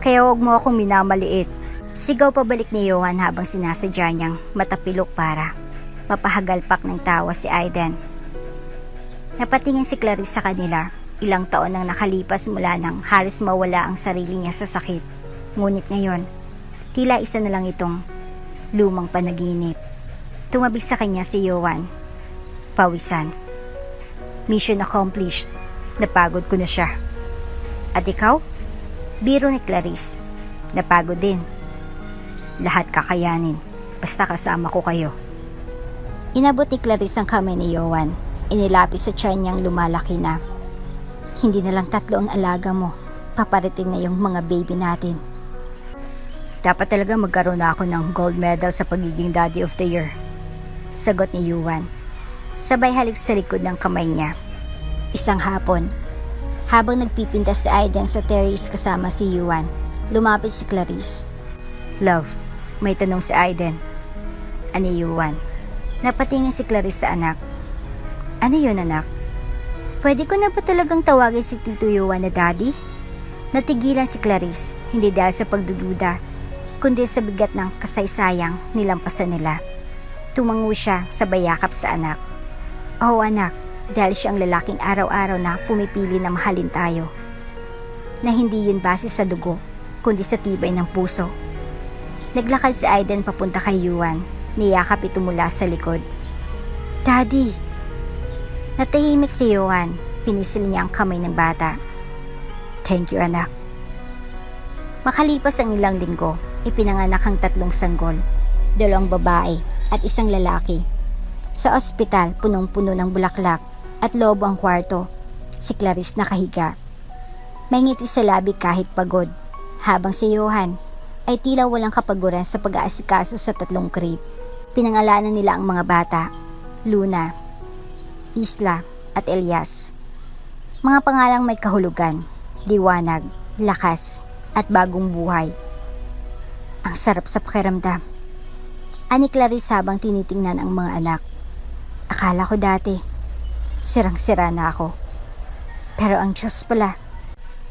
kaya huwag mo akong minamaliit. Sigaw pabalik ni Johan habang sinasadya niyang matapilok para mapahagalpak ng tawa si Aiden. Napatingin si Clarice sa kanila. Ilang taon nang nakalipas mula nang halos mawala ang sarili niya sa sakit. Ngunit ngayon, tila isa na lang itong lumang panaginip. Tumabi sa kanya si Johan. Pawisan. Mission accomplished. Napagod ko na siya. At ikaw? Biro ni Clarice. Napagod din. Lahat kakayanin. Basta kasama ko kayo. Inabot ni Clarice ang kamay ni Johan. Inilapis sa tiyan niyang lumalaki na. Hindi na lang 3 ang alaga mo. Paparating na yung mga baby natin. Dapat talaga magkaroon na ako ng gold medal sa pagiging daddy of the year. Sagot ni Johan. Sabay halik sa likod ng kamay niya. Isang hapon, habang nagpipintas si Aiden sa terrace kasama si Johan, lumapit si Clarice. Love, may tanong si Aiden. Ani Johan. Napatingin si Clarice sa anak. Ano yun, anak? Pwede ko na ba talagang tawagin si Tito Johan na daddy? Natigilan si Clarice, hindi dahil sa pagdududa, kundi sa bigat ng kasaysayang nilampasan nila. Tumango siya sa bayakap sa anak. Oh anak, dahil siyang lalaking araw-araw na pumipili na mahalin tayo. Na hindi yun base sa dugo, kundi sa tibay ng puso. Naglakad si Aiden papunta kay Johan, niyakap ito mula sa likod. Daddy! Natahimik si Johan, pinisil niya ang kamay ng bata. Thank you, anak. Makalipas ang ilang linggo, ipinanganak ang 3 sanggol, 2 babae at 1 lalaki. Sa ospital, punong-puno ng bulaklak at lobo ang kwarto. Si Clarice nakahiga. May ngiti sa labi kahit pagod, habang si Johan ay tila walang kapaguran sa pag-aasikaso sa 3 crib. Pinangalanan nila ang mga bata, Luna, Isla at Elias. Mga pangalang may kahulugan, liwanag, lakas at bagong buhay. Ang sarap sa pakiramdam. Ani Clarice habang tinitingnan ang mga anak. Akala ko dati, sirang-sira na ako. Pero ang Diyos pala,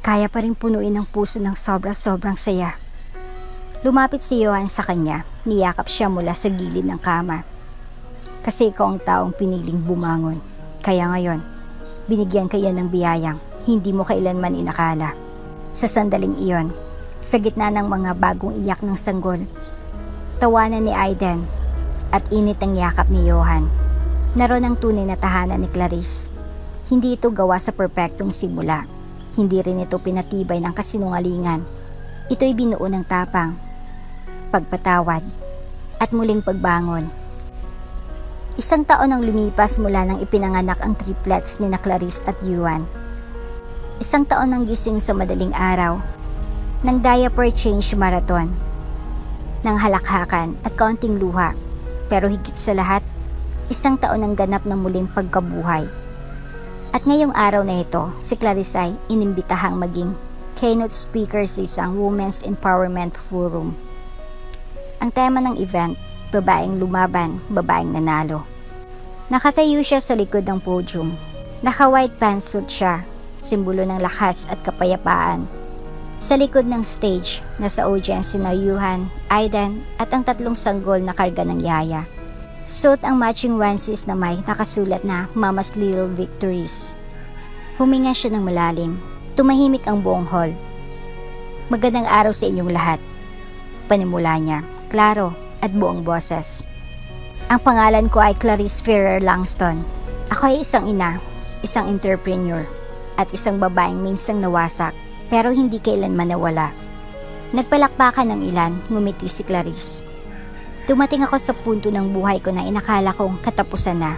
kaya pa rin punuin ang puso ng sobra-sobrang saya. Lumapit si Johan sa kanya, niyakap siya mula sa gilid ng kama. Kasi ikaw ang taong piniling bumangon. Kaya ngayon, binigyan kayo ng biyayang hindi mo kailanman inakala. Sa sandaling iyon, sa gitna ng mga bagong iyak ng sanggol, tawanan ni Aiden at init ang yakap ni Johan. Naroon ang tunay na tahanan ni Clarice. Hindi ito gawa sa perpektong simula. Hindi rin ito pinatibay ng kasinungalingan. Ito'y binuo ng tapang, pagpatawad, at muling pagbangon. 1 taon ang lumipas mula nang ipinanganak ang triplets ni na Clarice at Johan. 1 taon ang gising sa madaling araw, ng diaper change marathon, ng halakhakan at kaunting luha, pero higit sa lahat, 1 taon ang ganap na muling pagkabuhay. At ngayong araw na ito, si Clarice ay inimbitahang maging keynote speaker sa isang Women's Empowerment Forum. Ang tema ng event, babaeng lumaban, babaeng nanalo. Nakatayo siya sa likod ng podium. Naka-white pantsuit siya, simbolo ng lakas at kapayapaan. Sa likod ng stage, nasa audience sina Johan, Aiden at ang 3 sanggol na karga ng yaya. Suot ang matching onesies na may nakasulat na Mama's Little Victories. Huminga siya ng malalim. Tumahimik ang buong hall. Magandang araw sa inyong lahat. Panimula niya, klaro at buong boses. Ang pangalan ko ay Clarice Ferrer Langston. Ako ay isang ina, isang entrepreneur, at isang babaeng minsang nawasak pero hindi kailanman nawala. Nagpalakpakan ng ilan, ngumiti si Clarice. Dumating ako sa punto ng buhay ko na inakala kong katapusan na.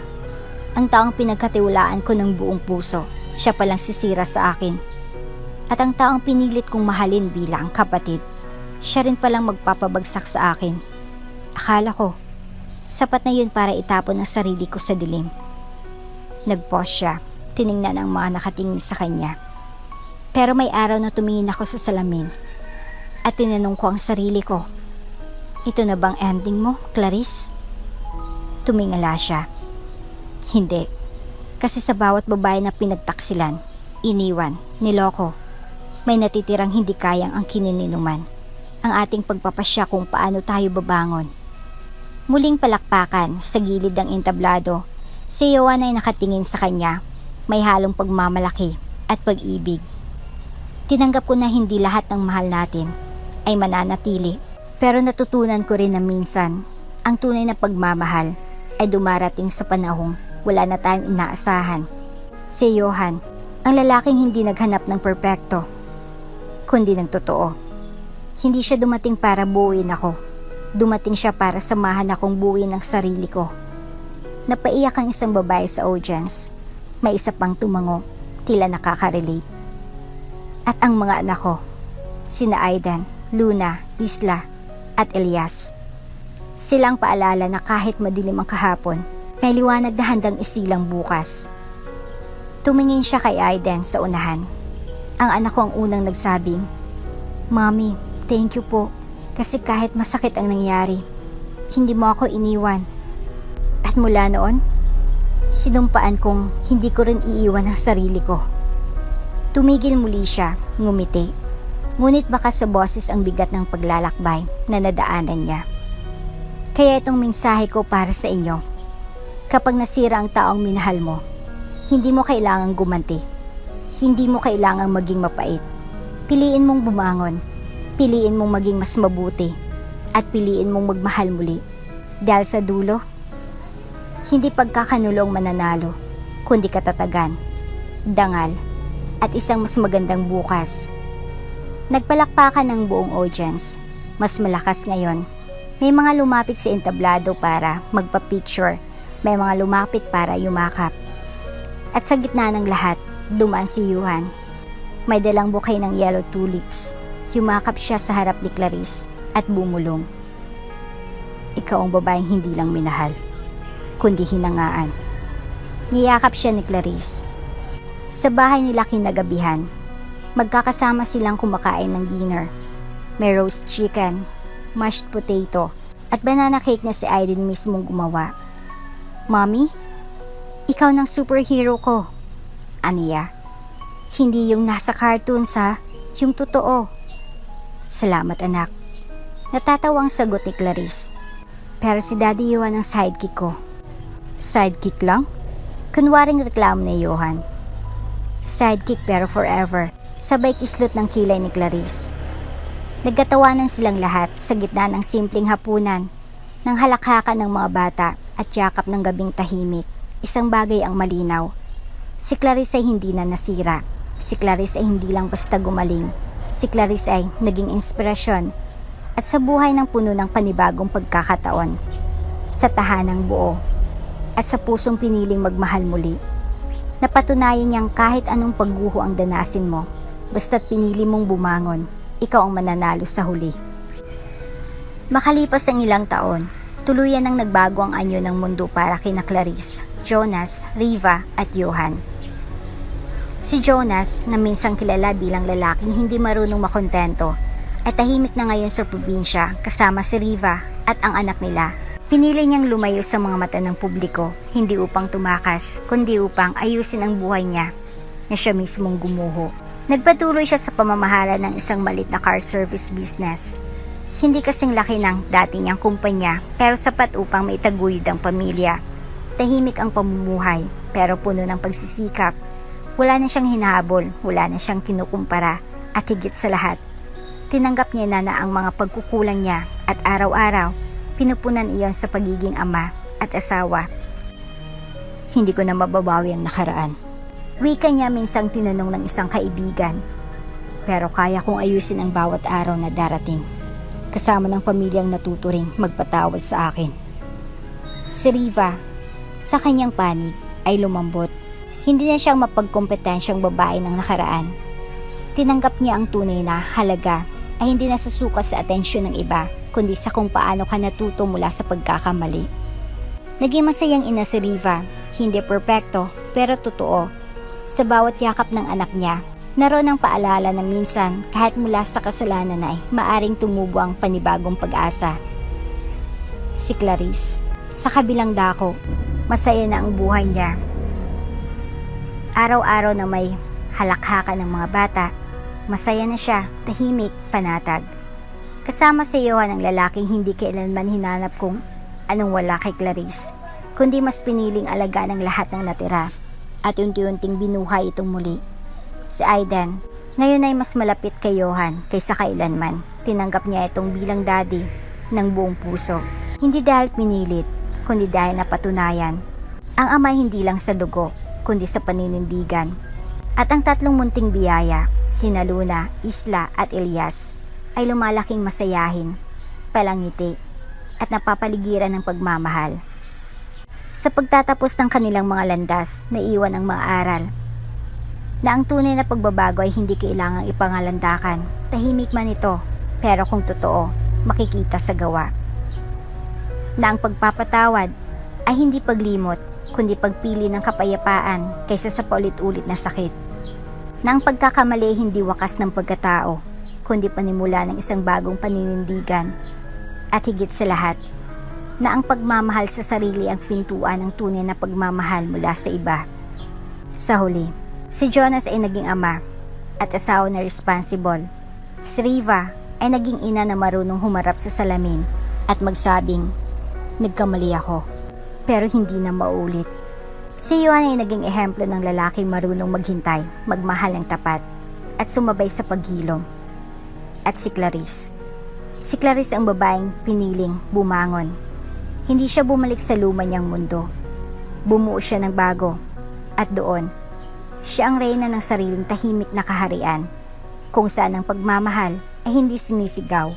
Ang taong pinagkatiwalaan ko ng buong puso, siya palang sisira sa akin. At ang taong pinilit kong mahalin bilang kapatid, siya rin palang magpapabagsak sa akin. Akala ko, sapat na yun para itapon ang sarili ko sa dilim. Nag-pause siya, tiningnan ang mga nakatingin sa kanya. Pero may araw na tumingin ako sa salamin at tinanong ko ang sarili ko, ito na bang ending mo, Clarice? Tumingala siya. Hindi, kasi sa bawat babae na pinagtaksilan, iniwan, niloko, may natitirang hindi kayang ang kinininuman. Ang ating pagpapasya kung paano tayo babangon. Muling palakpakan sa gilid ng entablado. Si Johan ay nakatingin sa kanya. May halong pagmamalaki at pag-ibig. Tinanggap ko na hindi lahat ng mahal natin ay mananatili. Pero natutunan ko rin na minsan, ang tunay na pagmamahal ay dumarating sa panahong wala na tayong inaasahan. Si Johan, ang lalaking hindi naghanap ng perpekto, kundi ng totoo. Hindi siya dumating para buuin ako. Dumating siya para samahan akong buuin ang sarili ko. Napaiyak ang isang babae sa audience. May isa pang tumango, tila nakaka-relate. At ang mga anak ko, sina Aidan, Luna, Isla, at Elias. Silang paalala na kahit madilim ang kahapon, may liwanag na handang isilang bukas. Tumingin siya kay Aidan sa unahan. Ang anak ko ang unang nagsabing, "Mommy, thank you po. Kasi kahit masakit ang nangyari, hindi mo ako iniwan." At mula noon, sinumpaan kong hindi ko rin iiwan ang sarili ko. Tumigil muli siya, ngumiti. Ngunit baka sa boses ang bigat ng paglalakbay na nadaanan niya. Kaya itong mensahe ko para sa inyo. Kapag nasira ang taong minahal mo, hindi mo kailangang gumanti. Hindi mo kailangang maging mapait. Piliin mong bumangon. Piliin mong maging mas mabuti. At piliin mong magmahal muli. Dahil sa dulo, hindi pagkakanulong mananalo, kundi katatagan, dangal, at isang mas magandang bukas. Nagpalakpakan ng buong audience. Mas malakas ngayon. May mga lumapit sa entablado para magpa-picture. May mga lumapit para yumakap. At sa gitna ng lahat, dumaan si Johan. May dalang bouquet ng yellow tulips. Yumakap siya sa harap ni Clarice at bumulong. Ikaw ang babaeng hindi lang minahal, kundi hinangaan. Niyakap siya ni Clarice. Sa bahay nila kinagabihan, magkakasama silang kumakain ng dinner. May roast chicken, mashed potato, at banana cake na si Aidan mismong gumawa. "Mommy, ikaw ng superhero ko," aniya. "Hindi yung nasa cartoons ha, yung totoo." "Salamat anak." Natatawang sagot ni Clarice. "Pero si Daddy Johan ang sidekick ko." "Sidekick lang?" Kunwaring reklamo ni Johan. "Sidekick pero forever." Sabay kislot ng kilay ni Clarice. Nagkatawanan silang lahat sa gitna ng simpleng hapunan, ng halakhakan ng mga bata at yakap ng gabing tahimik. Isang bagay ang malinaw. Si Clarice ay hindi na nasira. Si Clarice ay hindi lang basta gumaling. Si Clarice ay naging inspirasyon at sa buhay ng puno ng panibagong pagkakataon. Sa tahanang buo at sa pusong piniling magmahal muli. Napatunayan niyang kahit anong pagguho ang danasin mo, basta't pinili mong bumangon, ikaw ang mananalo sa huli. Makalipas ang ilang taon, tuluyan ang nagbago ang anyo ng mundo para kina Clarice, Jonas, Riva at Johan. Si Jonas, na minsang kilala bilang lalaking hindi marunong makontento, ay tahimik na ngayon sa probinsya kasama si Riva at ang anak nila. Pinili niyang lumayo sa mga mata ng publiko, hindi upang tumakas, kundi upang ayusin ang buhay niya na siya mismong gumuho. Nagpatuloy siya sa pamamahala ng isang malit na car service business. Hindi kasing laki ng dati niyang kumpanya, pero sapat upang maitaguyod ang pamilya. Tahimik ang pamumuhay, pero puno ng pagsisikap. Wala na siyang hinahabol, wala na siyang kinukumpara, at higit sa lahat, tinanggap niya na ang mga pagkukulang niya at araw-araw, pinupunan iyon sa pagiging ama at asawa. "Hindi ko na mababawi ang nakaraan," wika niya minsang tinanong ng isang kaibigan. "Pero kaya kong ayusin ang bawat araw na darating, kasama ng pamilyang natuturing magpatawad sa akin." Si Riva, sa kanyang panig, ay lumambot. Hindi na siyang mapagkompetensyang babae ng nakaraan. Tinanggap niya ang tunay na halaga ay hindi nasusukat sa atensyon ng iba, kundi sa kung paano ka natuto mula sa pagkakamali. Naging masayang ina si Riva, hindi perpekto pero totoo. Sa bawat yakap ng anak niya, naroon ang paalala na minsan kahit mula sa kasalanan ay maaring tumubo ang panibagong pag-asa. Si Clarice, sa kabilang dako, masaya na ang buhay niya. Araw-araw na may halakhakan ng mga bata, Masaya na siya, tahimik, panatag. Kasama si Johan ang lalaking hindi kailanman hinanap kung anong wala kay Clarice, kundi mas piniling alagaan ang lahat ng natira at unti-unting binuhay itong muli. Si Aidan, ngayon ay mas malapit kay Johan kaysa kailanman. Tinanggap niya itong bilang daddy ng buong puso. Hindi dahil pinilit, kundi dahil napatunayan. Ang ama hindi lang sa dugo, kundi sa paninindigan. At ang tatlong munting biyaya, sina Luna, Isla at Elias, ay lumalaking masayahin, palangiti, at napapaligiran ng pagmamahal. Sa pagtatapos ng kanilang mga landas, naiwan ang mga aral na ang tunay na pagbabago ay hindi kailangang ipangalandakan. Tahimik man ito, pero kung totoo, makikita sa gawa. Na ang pagpapatawad ay hindi paglimot, kundi pagpili ng kapayapaan kaysa sa paulit-ulit na sakit. Na ang pagkakamali hindi wakas ng pagkatao, kundi panimula ng isang bagong paninindigan. At higit sa lahat, na ang pagmamahal sa sarili ang pintuan ng tunay na pagmamahal mula sa iba. Sa huli, si Jonas ay naging ama at asawa na responsible. Si Riva ay naging ina na marunong humarap sa salamin at magsabing, nagkamali ako, pero hindi na maulit. Si Johan ay naging ehemplo ng lalaking marunong maghintay, magmahal ng tapat, at sumabay sa paghilom. At si Clarice. Si Clarice ang babaeng piniling bumangon. Hindi siya bumalik sa luma niyang mundo. Bumuo siya ng bago. At doon, siya ang reyna ng sariling tahimik na kaharian, kung saan ang pagmamahal ay hindi sinisigaw,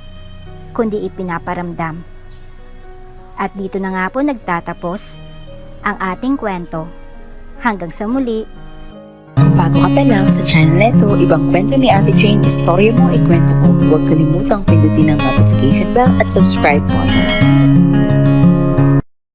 kundi ipinaparamdam. At dito na nga po nagtatapos ang ating kwento. Hanggang sa muli. Bago ka pa lang sa channel neto, ibang kwento ni Ate Jane, istorya mo, ikwento ko. Huwag kalimutang pindutin ang notification bell at subscribe button.